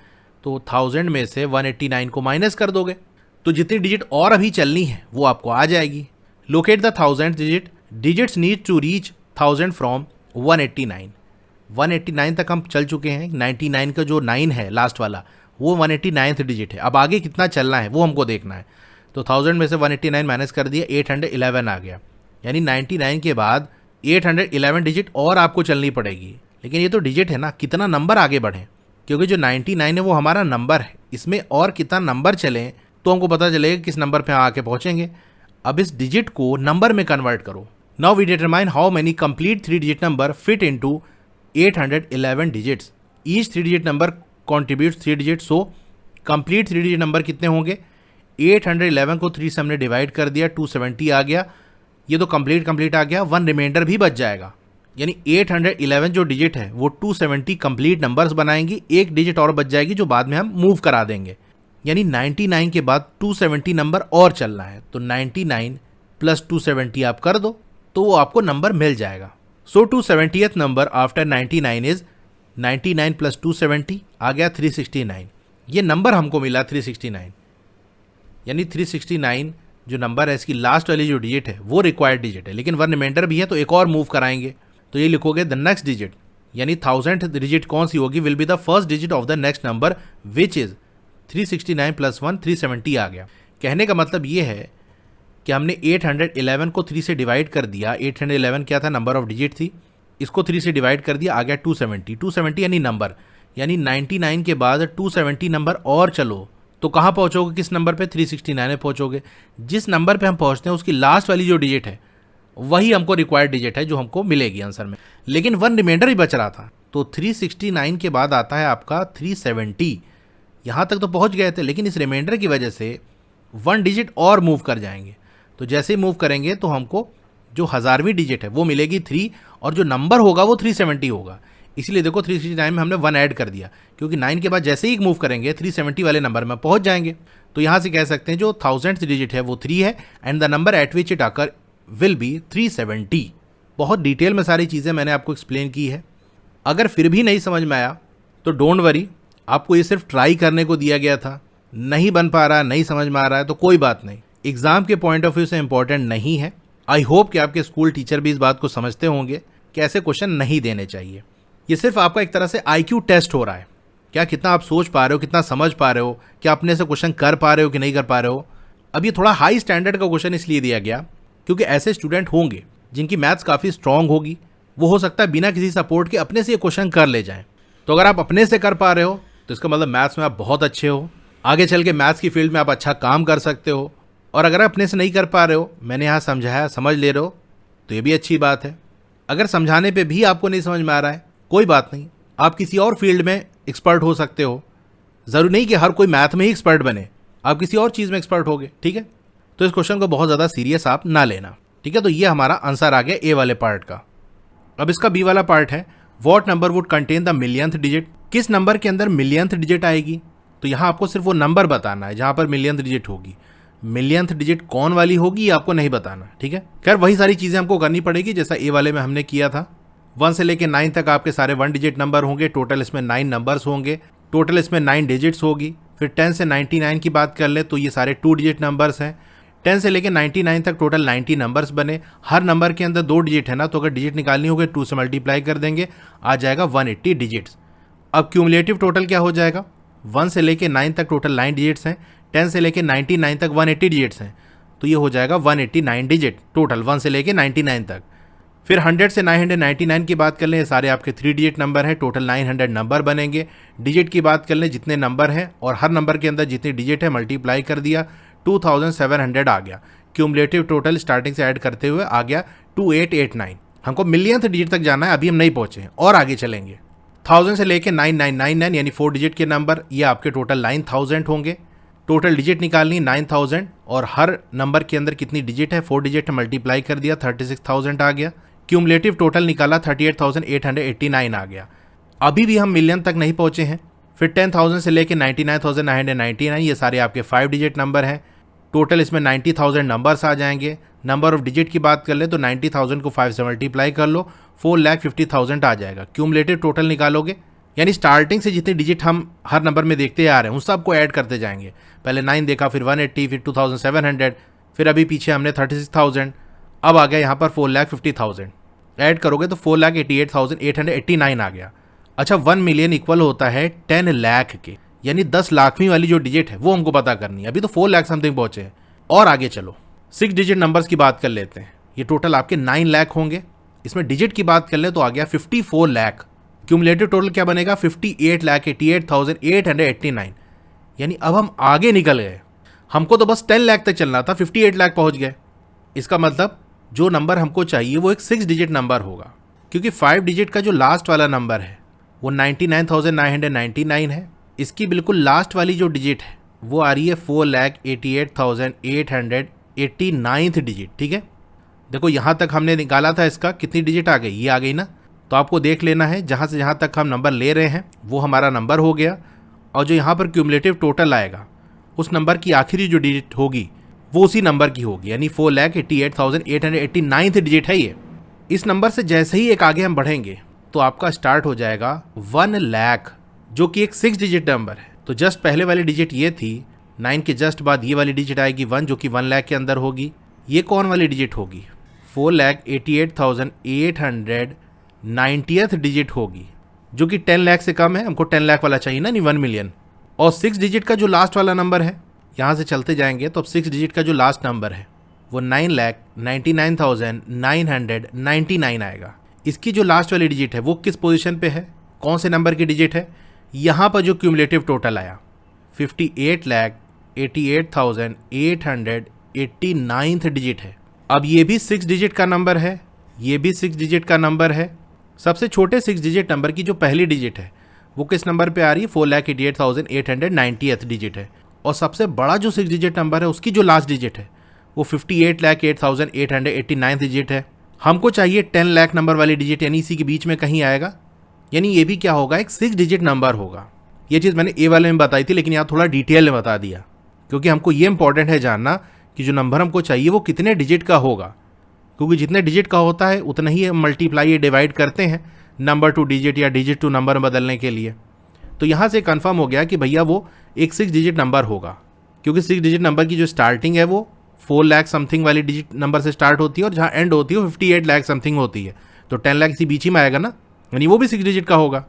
तो 1000 में से 189 को माइनस कर दोगे, तो जितनी डिजिट और अभी चलनी है वो आपको आ जाएगी। Locate the 1000th digit, digits need to reach 1000 from 189। 189 तक हम चल चुके हैं, 99 का जो 9 है लास्ट वाला वो 189th डिजिट है। अब आगे कितना चलना है वो हमको देखना है। तो 1000 में से 189 माइनस कर दिया, 811 आ गया, यानी 99 के बाद 811 डिजिट और आपको चलनी पड़ेगी। लेकिन ये तो डिजिट है ना, कितना नंबर आगे बढ़े, क्योंकि जो 99 है वो हमारा नंबर है, इसमें और कितना नंबर चलें तो हमको पता चलेगा किस नंबर पे आके पहुंचेंगे। अब इस डिजिट को नंबर में कन्वर्ट करो। Now we determine how many complete 3 digit number fit into 811 digits. Each 3 digit number contributes 3 digit, so complete 3 digit number कितने होंगे? 811 को 3 से हमने डिवाइड कर दिया, 270 आ गया। ये तो कंप्लीट आ गया, 1 रिमाइंडर भी बच जाएगा, यानी 811 जो डिजिट है वो 270 कंप्लीट नंबर्स बनाएंगी। एक डिजिट और बच जाएगी जो बाद में हम मूव करा देंगे, यानी 99 के बाद 270 नंबर और चलना है। तो 99 प्लस 270 आप कर दो तो वो आपको नंबर मिल जाएगा। सो 270th number after 99 is 99 plus 270 आ गया 369। ये नंबर हमको मिला 369, यानी 369 जो नंबर है इसकी लास्ट वाली जो डिजिट है वो रिक्वायर्ड डिजिट है, लेकिन 1 रिमाइंडर भी है तो एक और मूव कराएंगे। तो ये लिखोगे द नेक्स्ट डिजिट, यानी 1000th डिजिट कौन सी होगी, will be the first digit of the next number which is 369 plus 1 370 आ गया। कहने का मतलब ये है कि हमने 811 को 3 से डिवाइड कर दिया। 811 क्या था, नंबर ऑफ डिजिट थी, इसको 3 से डिवाइड कर दिया, आ गया 270। 270 यानी नंबर, यानी 99 के बाद 270 नंबर और चलो तो कहाँ पहुँचोगे, किस नंबर पे? 369 में पहुँचोगे। जिस नंबर पे हम पहुँचते हैं उसकी लास्ट वाली जो डिजिट है वही हमको रिक्वायर्ड डिजिट है जो हमको मिलेगी आंसर में, लेकिन 1 रिमाइंडर ही बच रहा था। तो 369 के बाद आता है आपका 370, यहाँ तक तो पहुँच गए थे, लेकिन इस रिमाइंडर की वजह से 1 डिजिट और मूव कर जाएंगे। तो जैसे ही मूव करेंगे तो हमको जो 1000वीं डिजिट है वो मिलेगी 3, और जो नंबर होगा वो 370 होगा। इसलिए देखो 369 में हमने 1 ऐड कर दिया, क्योंकि 9 के बाद जैसे ही मूव करेंगे 370 वाले नंबर में पहुंच जाएंगे। तो यहाँ से कह सकते हैं जो 1000th डिजिट है वो 3 है, and the number eight which it occur will be 370। बहुत डिटेल में सारी चीज़ें मैंने आपको एक्सप्लेन की है। अगर फिर भी नहीं समझ में आया तो डोंट वरी, आपको ये सिर्फ ट्राई करने को दिया गया था। नहीं बन पा रहा, नहीं समझ में आ रहा है तो कोई बात नहीं, एग्जाम के पॉइंट ऑफ व्यू से इंपॉर्टेंट नहीं है। आई होप कि आपके स्कूल टीचर भी इस बात को समझते होंगे कि ऐसे क्वेश्चन नहीं देने चाहिए। ये सिर्फ आपका एक तरह से IQ टेस्ट हो रहा है, क्या कितना आप सोच पा रहे हो, कितना समझ पा रहे हो, क्या अपने से क्वेश्चन कर पा रहे हो कि नहीं कर पा रहे हो। अब ये थोड़ा हाई स्टैंडर्ड का क्वेश्चन इसलिए दिया गया क्योंकि ऐसे स्टूडेंट होंगे जिनकी मैथ्स काफ़ी स्ट्रांग होगी, वो हो सकता है बिना किसी सपोर्ट के अपने से ये क्वेश्चन कर ले जाएं। तो अगर आप अपने से कर पा रहे हो तो इसका मतलब मैथ्स में आप बहुत अच्छे हो, आगे चल के मैथ्स की फील्ड में आप अच्छा काम कर सकते हो। और अगर अपने से नहीं कर पा रहे हो, मैंने यहाँ समझाया, समझ ले रहे हो, तो ये भी अच्छी बात है। अगर समझाने पे भी आपको नहीं समझ में आ रहा है, कोई बात नहीं, आप किसी और फील्ड में एक्सपर्ट हो सकते हो। ज़रूरी नहीं कि हर कोई मैथ में ही एक्सपर्ट बने, आप किसी और चीज़ में एक्सपर्ट होगे, ठीक है। तो इस क्वेश्चन को बहुत ज़्यादा सीरियस आप ना लेना, ठीक है। तो ये हमारा आंसर आ गया ए वाले पार्ट का। अब इसका बी वाला पार्ट है, what number would contain the millionth digit. किस नंबर के अंदर मिलियंथ डिजिट आएगी। तो यहाँ आपको सिर्फ वो नंबर बताना है जहाँ पर मिलियंथ डिजिट होगी। मिलियंथ डिजिट कौन वाली होगी ये आपको नहीं बताना, ठीक है। खैर वही सारी चीज़ें हमको करनी पड़ेगी जैसा ए वाले में हमने किया था। 1 से लेके 9 तक आपके सारे 1 डिजिट नंबर होंगे। टोटल इसमें 9 नंबर्स होंगे, टोटल इसमें 9 डिजिट्स होगी। फिर 10 से 99 की बात कर ले तो ये सारे 2 डिजिट नंबर्स हैं। 10 से लेके 99 तक टोटल 90 नंबर्स बने। हर नंबर के अंदर 2 डिजिट है ना, तो अगर डिजिट निकालनी होगी 2 से मल्टीप्लाई कर देंगे, आ जाएगा 180 डिजिट्स। अब क्यूमुलेटिव टोटल क्या हो जाएगा, 1 से लेके 9 तक टोटल 9 डिजिट्स हैं, 10 से लेके 99 तक 180 डिजिट्स हैं, तो ये हो जाएगा 189 डिजिट टोटल 1 से लेके 99 तक। फिर 100 से 999 की बात कर लें, ये सारे आपके 3 डिजिट नंबर हैं, टोटल 900 नंबर बनेंगे। डिजिट की बात कर लें, जितने नंबर हैं और हर नंबर के अंदर जितनी डिजिट है मल्टीप्लाई कर दिया, 2700 आ गया। क्यूमुलेटिव टोटल स्टार्टिंग से ऐड करते हुए आ गया 2889। हमको मिलियंथ डिजिट तक जाना है, अभी हम नहीं पहुंचे और आगे चलेंगे। 1000 से लेके 9999 यानी 4 डिजिट के नंबर, ये आपके टोटल 9000 होंगे। टोटल डिजिट निकालनी 9000 और हर नंबर के अंदर कितनी डिजिट है, 4 डिजिट है, मल्टीप्लाई कर दिया 36000 आ गया। क्यूमुलेटिव टोटल निकाला 38889 आ गया। अभी भी हम मिलियन तक नहीं पहुंचे हैं। फिर 10,000 से लेके 99,999 ये सारे आपके 5 डिजिट नंबर हैं। टोटल इसमें 90,000 नंबर्स आ जाएंगे। नंबर ऑफ डिजिट की बात कर ले तो 90,000 को 5 से मल्टीप्लाई कर लो, 4,50,000 आ जाएगा। क्यूमुलेटिव टोटल निकालोगे, यानी स्टार्टिंग से जितने डिजिट हम हर नंबर में देखते आ रहे हैं उन सबको ऐड करते जाएंगे। पहले 9 देखा, फिर 180, फिर 2700, फिर अभी पीछे हमने 36,000, अब आ गया यहाँ पर 4,50,000। ऐड करोगे तो 4,88,889 आ गया। अच्छा, 1 मिलियन इक्वल होता है 10 लाख के, यानी 10 लाखवीं वाली जो डिजिट है वो हमको पता करनी है। अभी तो 4 लाख समथिंग पहुंचे हैं और आगे चलो। 6 डिजिट नंबर्स की बात कर लेते हैं, ये टोटल आपके 9 लाख होंगे। इसमें डिजिट की बात कर ले तो आ गया 54 लाख। क्यूमुलेटिव टोटल क्या बनेगा, 58,88,889, यानी अब हम आगे निकल गए। हमको तो बस 10 लाख तक चलना था, 58 लाख पहुंच गए। इसका मतलब जो नंबर हमको चाहिए वो एक 6 डिजिट नंबर होगा, क्योंकि 5 डिजिट का जो लास्ट वाला नंबर है वो 99,999 है। इसकी बिल्कुल लास्ट वाली जो डिजिट है वो आ रही है 4,88,889 डिजिट, ठीक है। देखो यहाँ तक हमने निकाला था, इसका कितनी डिजिट आ गई, ये आ गई ना। तो आपको देख लेना है जहाँ से जहाँ तक हम नंबर ले रहे हैं वो हमारा नंबर हो गया, और जो यहाँ पर क्यूमुलेटिव टोटल आएगा उस नंबर की आखिरी जो डिजिट होगी वो उसी नंबर की होगी, यानी 4,88,889 डिजिट है ये। इस नंबर से जैसे ही एक आगे हम बढ़ेंगे तो आपका स्टार्ट हो जाएगा 1 लाख, जो कि एक 6 डिजिट नंबर है। तो जस्ट पहले वाली डिजिट ये थी, 9 के जस्ट बाद ये वाली डिजिट आएगी 1, जो कि 1 लाख के अंदर होगी। ये कौन वाली डिजिट होगी, 4,88,890 डिजिट होगी, जो कि 10 लाख से कम है। हमको 10 लाख वाला चाहिए ना, नहीं 1 मिलियन। और 6 डिजिट का जो लास्ट वाला नंबर है, यहाँ से चलते जाएंगे तो अब 6 डिजिट का जो लास्ट नंबर है वो 9,99,999 आएगा। इसकी जो लास्ट वाली डिजिट है वो किस पोजीशन पे है, कौन से नंबर की डिजिट है, यहाँ पर जो क्यूमुलेटिव टोटल आया 58,88,889 डिजिट है। अब ये भी 6 डिजिट का नंबर है, ये भी 6 डिजिट का नंबर है। सबसे छोटे 6 डिजिट नंबर की जो पहली डिजिट है वो किस नंबर पे आ रही है, 4,88,890th डिजिट है। और सबसे बड़ा जो 6 डिजिट नंबर है उसकी जो लास्ट डिजिट है वो 58,08,889 डिजिट है। हमको चाहिए 10 लाख नंबर वाली डिजिट, यानी इसी के बीच में कहीं आएगा, यानी ये भी क्या होगा, एक 6 डिजिट नंबर होगा। ये चीज़ मैंने ए वाले में बताई थी, लेकिन यहाँ थोड़ा डिटेल में बता दिया, क्योंकि हमको ये इंपॉर्टेंट है जानना कि जो नंबर हमको चाहिए वो कितने डिजिट का होगा, क्योंकि जितने डिजिट का होता है उतना ही मल्टीप्लाई या डिवाइड करते हैं नंबर टू डिजिट या डिजिट टू नंबर में बदलने के लिए। तो यहाँ से कंफर्म हो गया कि भैया वो एक 6 डिजिट नंबर होगा, क्योंकि 6 डिजिट नंबर की जो स्टार्टिंग है वो 4 लाख समथिंग वाली डिजिट नंबर से स्टार्ट होती है और जहाँ एंड होती है वो 58 लाख समथिंग होती है। तो 10 लाख इसी बीच ही में आएगा ना, यानी वो भी 6 डिजिट का होगा।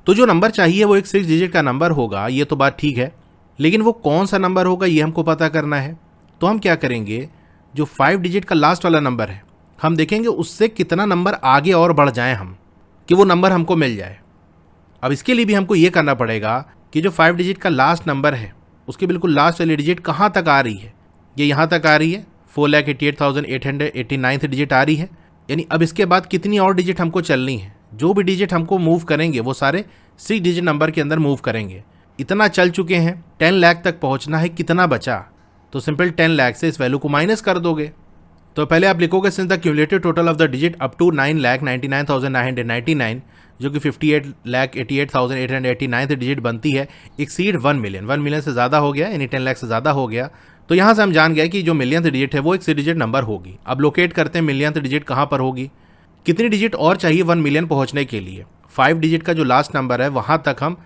तो जो नंबर चाहिए वो एक 6 डिजिट का नंबर होगा, ये तो बात ठीक है, लेकिन वो कौन सा नंबर होगा ये हमको पता करना है। तो हम क्या करेंगे, जो 5 डिजिट का लास्ट वाला नंबर है हम देखेंगे उससे कितना नंबर आगे और बढ़ जाएं हम, कि वो नंबर हमको मिल जाए। अब इसके लिए भी हमको ये करना पड़ेगा कि जो 5 डिजिट का लास्ट नंबर है उसके बिल्कुल लास्ट वाली डिजिट कहाँ तक आ रही है। ये यहाँ तक आ रही है, 4,88,889 डिजिट आ रही है, यानी अब इसके बाद कितनी और डिजिट हमको चलनी है। जो भी डिजिट हमको मूव करेंगे वो सारे 6 डिजिट नंबर के अंदर मूव करेंगे। इतना चल चुके हैं, 10 लाख तक पहुँचना है, कितना बचा, तो सिंपल 10 लाख से इस वैल्यू को माइनस कर दोगे। तो पहले आप लिखोगे since the cumulative total of the digit up to 9,99,999, जो कि 58,88,889 डिजिट बनती है, एक्सीड 1 मिलियन। 1 मिलियन से ज़्यादा हो गया, यानी 10 लाख से ज़्यादा हो गया। तो यहाँ से हम जान गए कि जो मिलियंथ डिजिट है वो एक 6 डिजिट नंबर होगी। अब लोकेट करते हैं मिलियंथ डिजिट कहाँ पर होगी, कितनी डिजिट और चाहिए 1 मिलियन पहुँचने के लिए। 5 डिजिट का जो लास्ट नंबर है वहाँ तक हम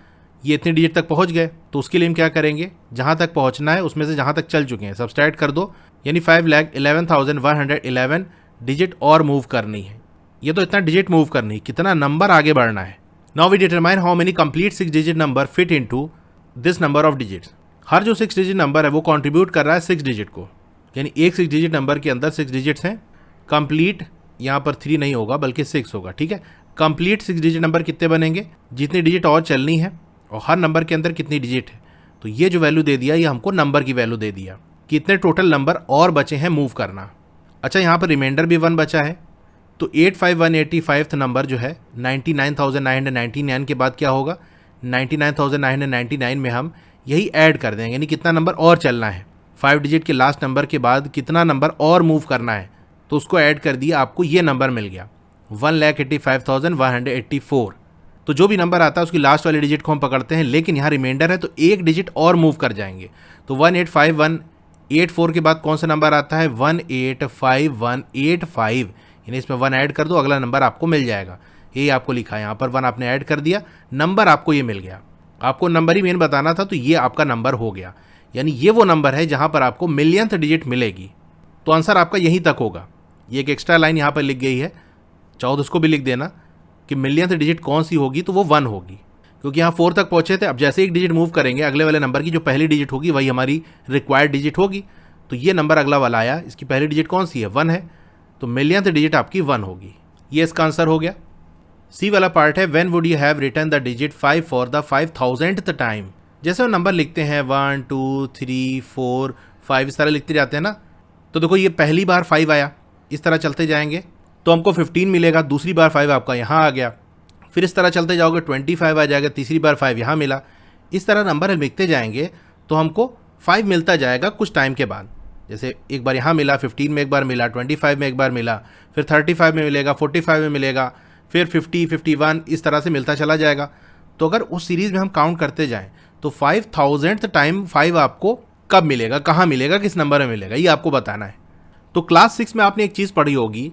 ये इतनी डिजिट तक पहुँच गए, तो उसके लिए हम क्या करेंगे, जहाँ तक पहुँचना है उसमें से जहाँ तक चल चुके हैं सब्सट्रैक्ट कर दो, यानी 5,11,111 डिजिट और मूव करनी है। ये तो इतना डिजिट मूव करनी है, कितना नंबर आगे बढ़ना है। Now we determine how many complete 6 digit number fit into this number of digits. हर जो 6 डिजिट नंबर है वो कंट्रीब्यूट कर रहा है 6 डिजिट को, यानी एक 6 डिजिट नंबर के अंदर 6 डिजिट्स हैं। कंप्लीट यहाँ पर 3 नहीं होगा बल्कि 6 होगा, ठीक है। कंप्लीट 6 डिजिट नंबर कितने बनेंगे, जितनी डिजिट और चलनी है और हर नंबर के अंदर कितनी डिजिट है। तो ये जो वैल्यू दे दिया ये हमको नंबर की वैल्यू दे दिया, कितने टोटल नंबर और बचे हैं मूव करना। अच्छा, यहाँ पर रिमाइंडर भी 1 बचा है, तो 85,185 नंबर जो है 99,999 के बाद क्या होगा, 99,999 में हम यही ऐड कर देंगे, यानी कितना नंबर और चलना है। 5 डिजिट के लास्ट नंबर के बाद कितना नंबर और मूव करना है, तो उसको ऐड कर दिया, आपको ये नंबर मिल गया 1,85,184। तो जो भी नंबर आता है उसकी लास्ट वाली डिजिट को हम पकड़ते हैं, लेकिन यहाँ रिमाइंडर है तो एक डिजिट और मूव कर जाएंगे। तो 185,184 के बाद कौन सा नंबर आता है, 185,185, यानी इसमें 1 ऐड कर दो, अगला नंबर आपको मिल जाएगा। ये आपको लिखा है यहाँ पर, 1 आपने ऐड कर दिया, नंबर आपको ये मिल गया। आपको नंबर ही मेन बताना था, तो ये आपका नंबर हो गया, यानी ये वो नंबर है जहाँ पर आपको मिलियंथ डिजिट मिलेगी। तो आंसर आपका यहीं तक होगा। ये एक एक्स्ट्रा लाइन यहाँ पर लिख गई है, चाहो तो उसको भी लिख देना कि मिलियंथ डिजिट कौन सी होगी, तो वो 1 होगी, क्योंकि यहाँ 4 तक पहुँचे थे। अब जैसे एक डिजिट मूव करेंगे अगले वाले नंबर की जो पहली डिजिट होगी वही हमारी रिक्वायर्ड डिजिट होगी। तो ये नंबर अगला वाला आया, इसकी पहली डिजिट कौन सी है, 1 है, तो मिलियंथ डिजिट आपकी 1 होगी। ये इसका आंसर हो गया। सी वाला पार्ट है, when would you have written the digit 5 for the 5,000th time. जैसे हम नंबर लिखते हैं 1 2 3 4 5 इस तरह लिखते जाते हैं ना, तो देखो ये पहली बार 5 आया, इस तरह चलते जाएंगे तो हमको 15 मिलेगा, दूसरी बार 5 आपका यहाँ आ गया, फिर इस तरह चलते जाओगे 25 आ जाएगा, तीसरी बार 5 यहाँ मिला। इस तरह नंबर हम लिखते जाएंगे तो हमको 5 मिलता जाएगा कुछ टाइम के बाद। जैसे एक बार यहाँ मिला, 15 में एक बार मिला, 25 में एक बार मिला, फिर 35 में मिलेगा, 45 में मिलेगा, फिर 50 51 इस तरह से मिलता चला जाएगा। तो अगर उस सीरीज़ में हम काउंट करते जाएं तो 5,000th टाइम 5 आपको कब मिलेगा, कहाँ मिलेगा, किस नंबर में मिलेगा, ये आपको बताना है। तो क्लास 6 में आपने एक चीज़ पढ़ी होगी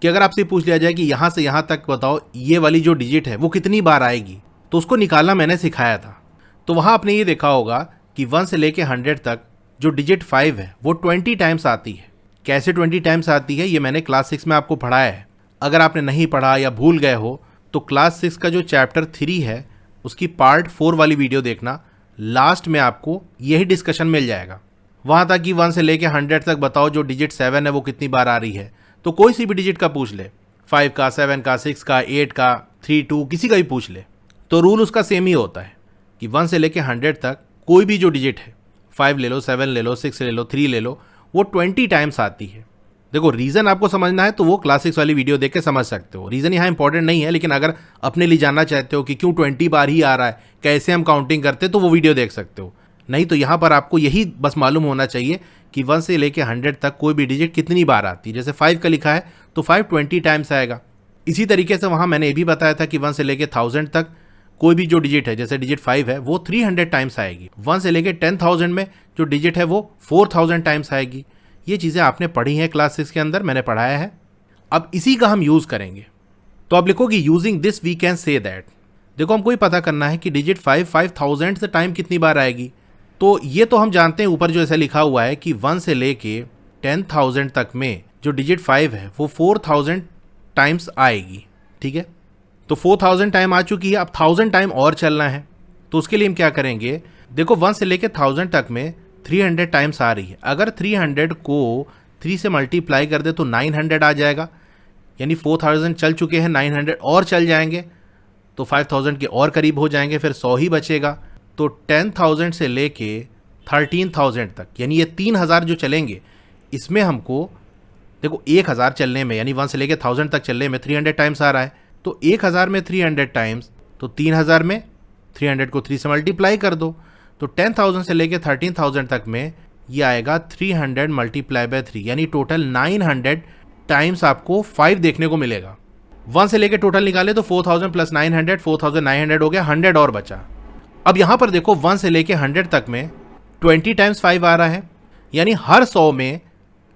कि अगर आपसे पूछ लिया जाए कि यहाँ से यहाँ तक बताओ ये वाली जो डिजिट है वो कितनी बार आएगी, तो उसको निकालना मैंने सिखाया था। तो वहाँ आपने ये देखा होगा कि 1 से लेके 100 तक जो डिजिट 5 है वो 20 टाइम्स आती है। कैसे 20 टाइम्स आती है ये मैंने क्लास 6 में आपको पढ़ाया है। अगर आपने नहीं पढ़ा या भूल गए हो तो क्लास 6 का जो चैप्टर 3 है उसकी पार्ट 4 वाली वीडियो देखना, लास्ट में आपको यही डिस्कशन मिल जाएगा। वहाँ तक कि 1 से लेके 100 तक बताओ जो डिजिट 7 है वो कितनी बार आ रही है। तो कोई सी भी डिजिट का पूछ ले, 5 का, 7 का, 6 का, 8 का, 3 2 किसी का भी पूछ ले, तो रूल उसका सेम ही होता है कि 1 से लेके 100 तक कोई भी जो डिजिट है, 5 ले लो, 7 ले लो, 6 ले लो, 3 ले लो, वो 20 टाइम्स आती है। देखो रीज़न आपको समझना है तो वो क्लास 6 वाली वीडियो देख के समझ सकते हो। रीज़न यहाँ इंपॉर्टेंट नहीं है, लेकिन अगर अपने लिए जानना चाहते हो कि क्यों 20 बार ही आ रहा है, कैसे हम काउंटिंग करते तो वो वीडियो देख सकते हो। नहीं तो यहाँ पर आपको यही बस मालूम होना चाहिए कि 1 से लेके 100 तक कोई भी डिजिट कितनी बार आती है। जैसे 5 का लिखा है तो 5 20 टाइम्स आएगा। इसी तरीके से वहाँ मैंने ये भी बताया था कि 1 से लेके 1000 तक कोई भी जो डिजिट है, जैसे डिजिट 5 है, वो 300 टाइम्स आएगी। 1 से लेके 10,000 में जो डिजिट है वो 4000 टाइम्स आएगी। ये चीज़ें आपने पढ़ी हैं क्लास 6 के अंदर, मैंने पढ़ाया है। अब इसी का हम यूज़ करेंगे। तो आप लिखोगे using this we can say that. देखो हमको ही पता करना है कि डिजिट 5000 से टाइम कितनी बार आएगी। तो ये तो हम जानते हैं, ऊपर जो ऐसा लिखा हुआ है कि 1 से लेके 10,000 तक में जो डिजिट 5 है वो 4000 टाइम्स आएगी। ठीक है, तो 4000 टाइम आ चुकी है। अब 1000 टाइम और चलना है, तो उसके लिए हम क्या करेंगे, देखो 1 से लेके 1000 तक में 300 टाइम्स आ रही है। अगर 300 को 3 से मल्टीप्लाई कर दे तो 900 आ जाएगा, यानी 4000 चल चुके हैं, 900 और चल जाएंगे तो 5000 के और करीब हो जाएंगे, फिर 100 ही बचेगा। तो 10,000 से लेके 13,000 तक, यानी ये 3000 जो चलेंगे, इसमें हमको देखो 1000 चलने में, यानी 1 से लेके 1000 तक चलने में 300 टाइम्स आ रहा है। तो 1000 में 300 टाइम्स, तो 3000 में 300 को 3 से मल्टीप्लाई कर दो, तो 10,000 से लेके 13,000 तक में ये आएगा 300 मल्टीप्लाई बाय 3, यानी टोटल 900 टाइम्स आपको 5 देखने को मिलेगा। 1 से लेके टोटल निकाले तो 4000 प्लस 900, 4900 हो गया, 100 और बचा। अब यहाँ पर देखो 1 से लेके 100 तक में 20 टाइम्स 5 आ रहा है, यानी हर 100 में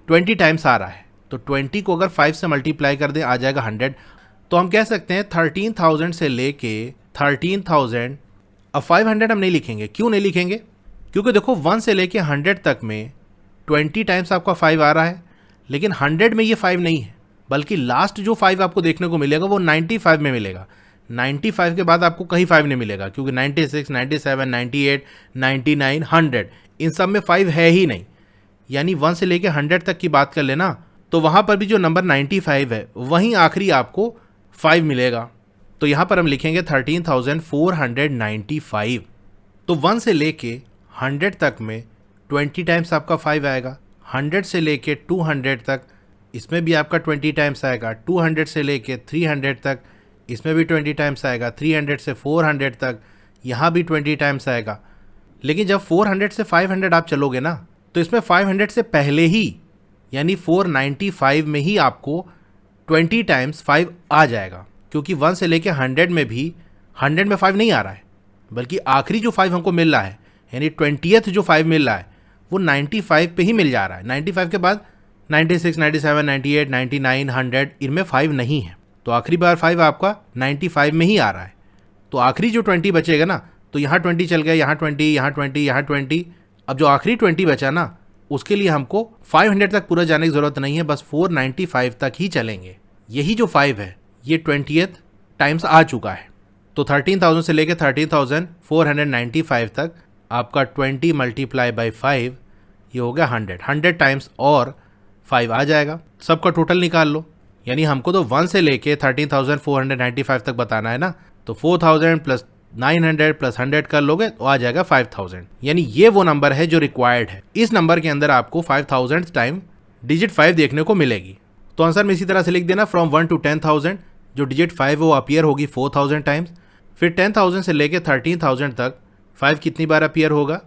20 टाइम्स आ रहा है। तो 20 को अगर 5 से मल्टीप्लाई कर दें आ जाएगा 100। तो हम कह सकते हैं 13,000 से लेके 13,000। अब 500 हम नहीं लिखेंगे। क्यों नहीं लिखेंगे? क्योंकि देखो 1 से लेके 100 तक में 20 टाइम्स आपका 5 आ रहा है, लेकिन 100 में ये 5 नहीं है, बल्कि लास्ट जो 5 आपको देखने को मिलेगा वो 95 में मिलेगा। 95 के बाद आपको कहीं 5 नहीं मिलेगा, क्योंकि 96, 97, 98, 99, 100 इन सब में 5 है ही नहीं। यानी 1 से लेके 100 तक की बात कर लेना तो वहाँ पर भी जो नंबर 95 है वहीं आखिरी आपको 5 मिलेगा। तो यहाँ पर हम लिखेंगे 13,495। तो 1 से लेके 100 तक में 20 टाइम्स आपका 5 आएगा। 100 से लेके 200 तक इसमें भी आपका 20 टाइम्स आएगा। 200 से लेके 300 तक इसमें भी 20 टाइम्स आएगा। 300 से 400 तक यहाँ भी 20 टाइम्स आएगा। लेकिन जब 400 से 500 आप चलोगे ना, तो इसमें 500 से पहले ही, यानी 495 में ही आपको 20 टाइम्स 5 आ जाएगा, क्योंकि 1 से लेके 100 में भी 100 में 5 नहीं आ रहा है, बल्कि आखिरी जो 5 हमको मिल रहा है, यानी 20th जो 5 मिल रहा है वो 95 पे ही मिल जा रहा है। 95 के बाद 96, 97, 98, 99, 100 इनमें 5 नहीं है। तो आखिरी बार 5 आपका 95 में ही आ रहा है। तो आखिरी जो 20 बचेगा ना, तो यहाँ 20 चल गया, यहाँ 20, यहाँ 20, यहाँ 20। अब जो आखिरी 20 बचा ना, उसके लिए हमको 500 तक पूरा जाने की ज़रूरत नहीं है, बस 495 तक ही चलेंगे। यही जो 5 है ये 20th टाइम्स आ चुका है। तो 13,000 से लेकर 13,495 तक आपका 20 मल्टीप्लाई बाई 5 ये हो गया 100। 100 टाइम्स और 5 आ जाएगा। सबका टोटल निकाल लो, यानी हमको तो 1 से लेके 13,495 तक बताना है ना, तो 4,000 प्लस 900 प्लस 100 कर लोगे तो आ जाएगा 5,000। यानी ये वो नंबर है जो रिक्वायर्ड है। इस नंबर के अंदर आपको 5,000 टाइम डिजिट 5 देखने को मिलेगी। तो आंसर में इसी तरह से लिख देना, फ्रॉम 1 to 10,000 जो डिजिट 5 वो अपीयर होगी 4,000 टाइम्स। फिर 10,000 से लेके 13,000 तक 5 कितनी बार अपीयर होगा?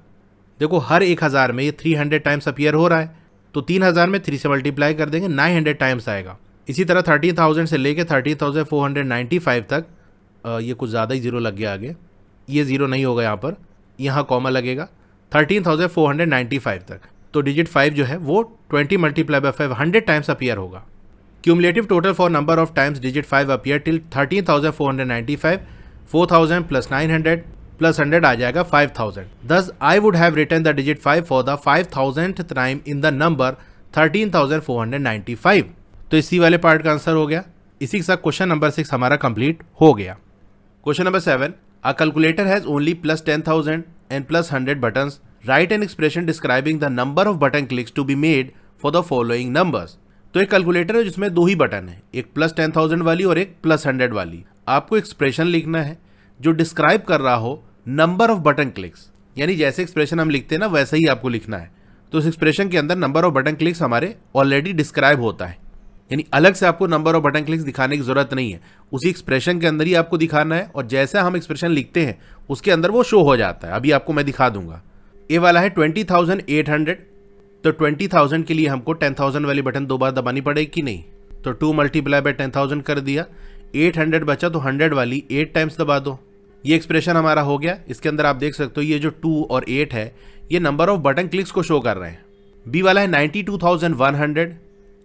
देखो हर 1000 में ये 300 टाइम्स अपीयर हो रहा है, तो 3000 में 3 से मल्टीप्लाई कर देंगे, 900 टाइम्स आएगा। इसी तरह 13,000 से लेके 13,495 तक ये कुछ ज़्यादा ही जीरो लग गया आगे, ये जीरो नहीं होगा यहाँ पर, यहाँ कॉमा लगेगा। 13,495 तक तो डिजिट 5 जो है वो 20 मल्टीप्लाई बाय 5 100 टाइम्स अपीयर होगा। Cumulative total for number of times digit 5 appear till 13,495, 4,000 plus 900 plus 100 आ जाएगा 5,000। Thus I would have written the digit 5 for the 5,000th time in the number 13,495। तो इसी वाले पार्ट का आंसर हो गया। इसी के साथ क्वेश्चन नंबर 6 हमारा कंप्लीट हो गया। Question number 7, a calculator has only plus 10,000 and plus 100 buttons. Write an expression describing the number of button clicks to be made for the following numbers. तो एक कैलकुलेटर है जिसमें 2 ही बटन है, एक प्लस 10,000 वाली और एक प्लस 100 वाली। आपको एक्सप्रेशन लिखना है जो डिस्क्राइब कर रहा हो नंबर ऑफ बटन क्लिक्स, यानी जैसे एक्सप्रेशन हम लिखते हैं ना वैसे ही आपको लिखना है। तो उस एक्सप्रेशन के अंदर नंबर ऑफ बटन क्लिक्स हमारे ऑलरेडी डिस्क्राइब होता है, यानी अलग से आपको नंबर ऑफ बटन क्लिक्स दिखाने की जरूरत नहीं है, उसी एक्सप्रेशन के अंदर ही आपको दिखाना है और जैसा हम एक्सप्रेशन लिखते हैं उसके अंदर वो शो हो जाता है। अभी आपको मैं दिखा दूंगा। ए वाला है 20,800, तो 20,000 के लिए हमको 10,000 वाली बटन 2 बार दबानी पड़ेगी कि नहीं, तो 2 मल्टीप्लाई बाय 10,000 कर दिया, 800 बचा तो 100 वाली 8 टाइम्स दबा दो। ये एक्सप्रेशन हमारा हो गया। इसके अंदर आप देख सकते हो ये जो 2 और 8 है ये नंबर ऑफ बटन क्लिक्स को शो कर रहे हैं। बी वाला है 92,100।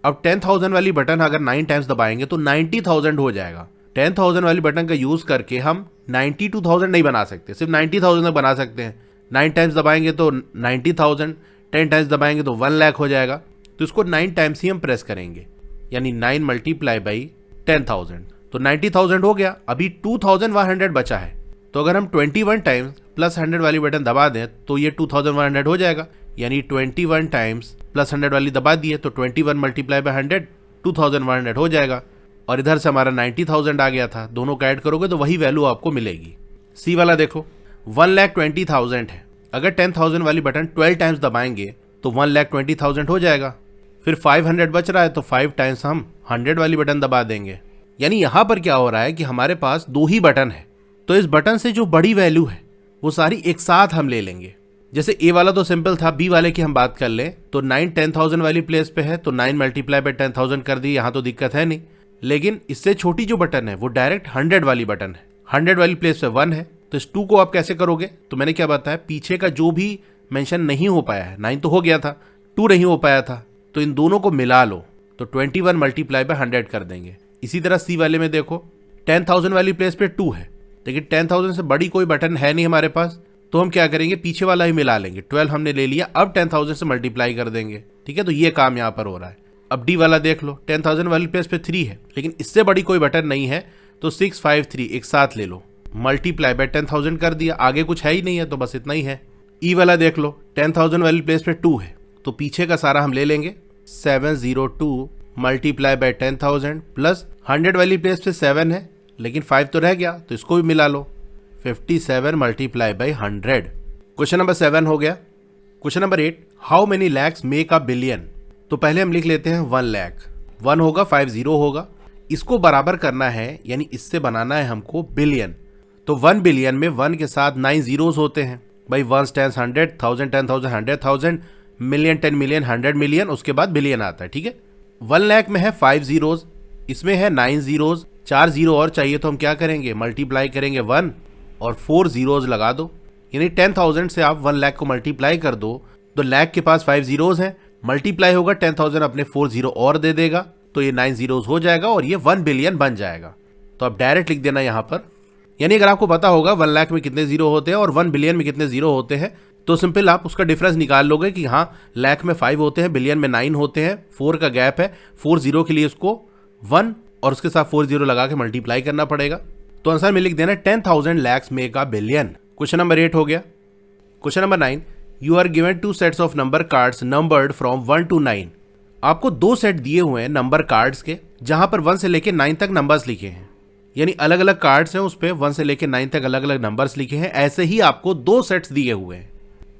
अब 10,000 वाली बटन अगर 9 टाइम्स दबाएंगे तो 90,000 हो जाएगा। 10,000 वाली बटन का यूज करके हम 92,000 नहीं बना सकते, सिर्फ 90,000 बना सकते हैं। 9 टाइम्स दबाएंगे तो 90,000, 10 टाइम्स दबाएंगे तो 1 लाख हो जाएगा। तो इसको 9 टाइम्स ही हम प्रेस करेंगे, यानी 9 मल्टीप्लाई बाई 10,000, तो 90,000 हो गया। अभी 2,100 बचा है, तो अगर हम 21 टाइम्स प्लस 100 वाली बटन दबा दें तो ये 2,100 हो जाएगा, यानी 21 टाइम्स प्लस 100 वाली दबा दिए तो 21 मल्टीप्लाई बाय 100 2,100 हो जाएगा। और इधर से हमारा 90,000 आ गया था, दोनों का ऐड करोगे तो वही वैल्यू आपको मिलेगी। सी वाला देखो 1,20,000 है, अगर 10,000 वाली बटन 12 टाइम्स दबाएंगे तो 1,20,000 हो जाएगा। फिर 500 बच रहा है तो 5 टाइम्स हम 100 वाली बटन दबा देंगे। यानी यहां पर क्या हो रहा है कि हमारे पास 2 ही बटन है, तो इस बटन से जो बड़ी वैल्यू है वो सारी एक साथ हम ले लेंगे। जैसे ए वाला तो सिंपल था, बी वाले की हम बात कर लें तो 9 10,000 वाली प्लेस पे है तो 9 मल्टीप्लाई बाय 10,000 कर दी, यहां तो दिक्कत है नहीं। लेकिन इससे छोटी जो बटन है वो डायरेक्ट 100 वाली बटन है, 100 वाली प्लेस पे 1 है, तो इस 2 को आप कैसे करोगे, तो मैंने क्या बताया, पीछे का जो भी मेंशन नहीं हो पाया है, 9 तो हो गया था, 2 नहीं हो पाया था, तो इन दोनों को मिला लो तो 21 मल्टीप्लाई बाय 100 कर देंगे। इसी तरह सी वाले में देखो 10,000 वाली प्लेस पे 2 है, लेकिन 10,000 से बड़ी कोई बटन है नहीं हमारे पास, तो हम क्या करेंगे, पीछे वाला ही मिला लेंगे। 12 हमने ले लिया, अब 10,000 से मल्टीप्लाई कर देंगे। ठीक है, तो ये काम यहाँ पर हो रहा है। अब डी वाला देख लो 10,000 वाली प्लेस पे 3 है, लेकिन इससे बड़ी कोई बटन नहीं है, तो 6 5 3 एक साथ ले लो, मल्टीप्लाई बाय 10,000 कर दिया, आगे कुछ है ही नहीं है तो बस इतना ही है। ई वाला देख लो 10,000 वाली प्लेस पे 2 है, तो पीछे का सारा हम ले लेंगे, 702 मल्टीप्लाई बाय 10,000 प्लस 100 वाली प्लेस पे 7 है, लेकिन 5 तो रह गया तो इसको भी मिला लो, 57 मल्टीप्लाई बाय 100। क्वेश्चन नंबर 7 हो गया। Question number 8, how many lakhs make a billion. तो पहले हम लिख लेते हैं 1 लाख, 1 होगा 50 होगा, इसको बराबर करना है, यानी इससे बनाना है हमको बिलियन। तो 1 बिलियन में 1 के साथ 9 जीरोस होते हैं भाई, 1 10 100 1000 10,000 100,000 मिलियन 10 मिलियन 100 मिलियन, उसके बाद बिलियन आता है। ठीक है, 1 लाख में है 5 जीरोस, इसमें है 9 जीरोस, 4 जीरो और चाहिए तो हम क्या करेंगे, मल्टीप्लाई करेंगे 1 और 4 जीरोस लगा दो, यानी 10,000 से आप 1 लाख को मल्टीप्लाई कर दो, तो लाख के पास 5 जीरोस हैं, मल्टीप्लाई होगा 10,000 अपने 4 जीरो और दे देगा, तो ये 9 जीरोस हो जाएगा और ये 1 बिलियन बन जाएगा। तो आप डायरेक्ट लिख देना यहाँ पर, यानी अगर आपको पता होगा 1 लाख में कितने जीरो होते हैं और 1 बिलियन में कितने जीरो होते हैं, तो सिंपल आप उसका डिफरेंस निकाल लोगे कि हाँ लाख में 5 होते हैं, बिलियन में 9 होते हैं, 4 का गैप है, 4 जीरो के लिए उसको 1 और उसके साथ 4 जीरो लगा के मल्टीप्लाई करना पड़ेगा। तो आंसर में लिख देना 10,000 lakhs make a billion. Question number 8 हो गया। Question number 9, you are given 2 sets of number cards numbered from 1 to 9। आपको 2 सेट दिए हुए हैं नंबर कार्ड्स के, जहां पर 1 से लेके 9 तक नंबर्स लिखे हैं, यानी अलग अलग कार्ड्स हैं, उस पर 1 से लेके 9 तक अलग अलग नंबर्स लिखे हैं। ऐसे ही आपको 2 सेट्स दिए हुए हैं,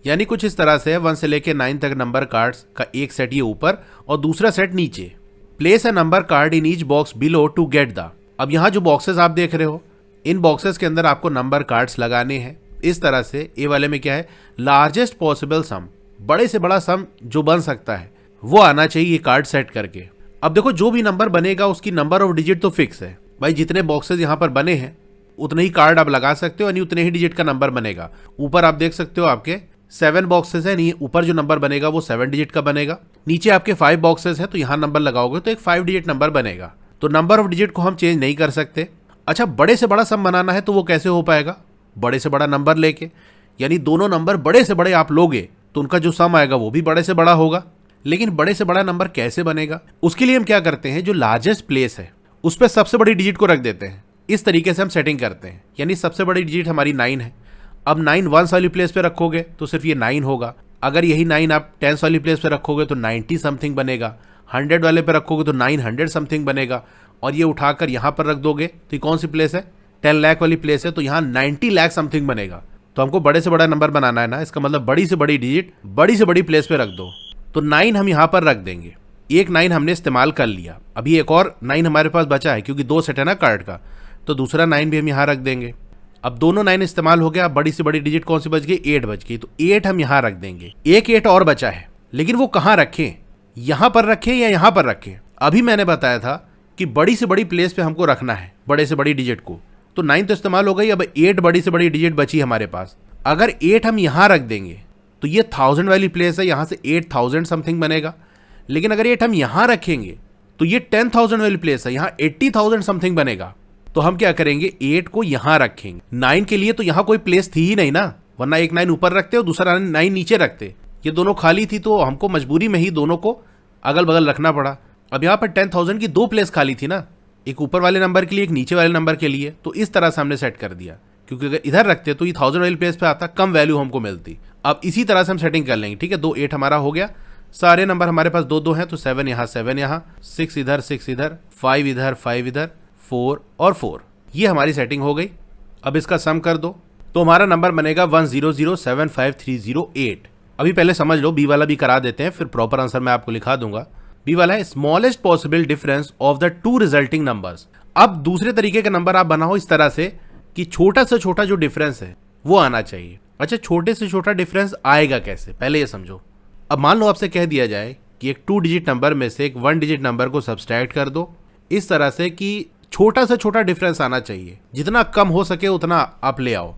यानी कुछ इस तरह से 1 से लेके 9 तक नंबर कार्ड्स का एक सेट ये ऊपर और दूसरा सेट नीचे। Place a number card in each box below to get the. अब यहाँ जो बॉक्सेस आप देख रहे हो, इन बॉक्सेस के अंदर आपको नंबर कार्ड्स लगाने हैं। इस तरह से ए वाले में क्या है, लार्जेस्ट पॉसिबल सम, बड़े से बड़ा सम जो बन सकता है वो आना चाहिए ये कार्ड सेट करके। अब देखो जो भी नंबर बनेगा उसकी नंबर ऑफ डिजिट तो फिक्स है भाई, जितने बॉक्सेस यहाँ पर बने हैं उतने ही कार्ड आप लगा सकते हो, यानी उतने ही डिजिट का नंबर बनेगा। ऊपर आप देख सकते हो आपके 7 बॉक्सेस है, नहीं ऊपर जो नंबर बनेगा वो 7 डिजिट का बनेगा, नीचे आपके 5 बॉक्सेस है, तो यहाँ नंबर लगाओगे तो एक 5 डिजिट नंबर बनेगा। तो नंबर ऑफ डिजिट को हम चेंज नहीं कर सकते। अच्छा, बड़े से बड़ा सम बनाना है तो वो कैसे हो पाएगा, बड़े से बड़ा नंबर लेके, यानी दोनों नंबर बड़े से बड़े आप लोगे तो उनका जो सम आएगा वो भी बड़े से बड़ा होगा। लेकिन बड़े से बड़ा नंबर कैसे बनेगा, उसके लिए हम क्या करते हैं, जो लार्जेस्ट प्लेस है उस पर सबसे बड़ी डिजिट को रख देते हैं। इस तरीके से हम सेटिंग करते हैं, यानी सबसे बड़ी डिजिट हमारी 9 है। अब 9 1 वाली प्लेस पे रखोगे तो सिर्फ ये 9 होगा, अगर यही 9 आप 10 वाली प्लेस पे रखोगे तो 90 समथिंग बनेगा, 100 वाले पे रखोगे तो 900 समथिंग बनेगा, और ये उठाकर यहाँ पर रख दोगे तो ये कौन सी प्लेस है, 10 लाख वाली प्लेस है, तो यहाँ 90 लाख समथिंग बनेगा। तो हमको बड़े से बड़ा नंबर बनाना है ना, इसका मतलब बड़ी से बड़ी डिजिट बड़ी से बड़ी प्लेस पे रख दो। तो 9 हम यहाँ पर रख देंगे। एक 9 हमने इस्तेमाल कर लिया, अभी एक और 9 हमारे पास बचा है क्योंकि 2 सेट है ना कार्ड का, तो दूसरा 9 भी हम यहाँ रख देंगे। अब दोनों 9 इस्तेमाल हो गया, बड़ी से बड़ी डिजिट कौन सी बच गई, 8 बच गई, तो 8 हम यहाँ रख देंगे। एक 8 और बचा है, लेकिन वो कहाँ रखें, यहाँ पर रखें या यहाँ पर रखें। अभी मैंने बताया था कि बड़ी से बड़ी प्लेस पे हमको रखना है बड़े से बड़ी डिजिट को, तो 9 तो इस्तेमाल हो गई, अब 8 बड़ी से बड़ी डिजिट बची हमारे पास। अगर 8 हम यहाँ रख देंगे तो ये 1000 वाली प्लेस है, यहाँ से 8000 समथिंग बनेगा। लेकिन अगर 8 हम यहाँ रखेंगे तो ये 10,000 वाली प्लेस है, यहाँ 80,000 समथिंग बनेगा। तो हम क्या करेंगे, 8 को यहाँ रखेंगे। 9 के लिए तो यहाँ कोई प्लेस थी ही नहीं ना, वरना एक 9 ऊपर रखते और दूसरा 9 नीचे रखते। ये दोनों खाली थी तो हमको मजबूरी में ही दोनों को अगल बगल रखना पड़ा। अब यहाँ पर 10,000 की 2 प्लेस खाली थी ना, एक ऊपर वाले नंबर के लिए एक नीचे वाले नंबर के लिए, तो इस तरह से हमने सेट कर दिया, क्योंकि अगर इधर रखते तो ये 1000 वाली प्लेस पे आता, कम वैल्यू हमको मिलती। अब इसी तरह से हम सेटिंग कर लेंगे, ठीक है। 2 8 हमारा हो गया, सारे नंबर हमारे पास 2 2 हैं, तो 7 यहाँ 7 यहाँ, 6 इधर 6 इधर, 5 इधर 5 इधर, 4 और 4, ये हमारी सेटिंग हो गई। अब इसका सम कर दो तो हमारा नंबर बनेगा 1007538। अभी पहले समझ लो, बी वाला भी करा देते हैं, फिर प्रॉपर आंसर मैं आपको लिखा दूंगा। बी वाला है smallest possible difference of the 2 resulting numbers. अब दूसरे तरीके का नंबर आप बनाओ इस तरह से कि छोटा से छोटा जो डिफरेंस है वो आना चाहिए। अच्छा, छोटे से छोटा डिफरेंस आएगा कैसे, पहले ये समझो। अब मान लो आपसे कह दिया जाए कि एक 2 डिजिट नंबर में से एक 1 डिजिट नंबर को सब्सट्रैक्ट कर दो, इस तरह से कि छोटा से छोटा डिफरेंस आना चाहिए, जितना कम हो सके उतना आप ले आओ।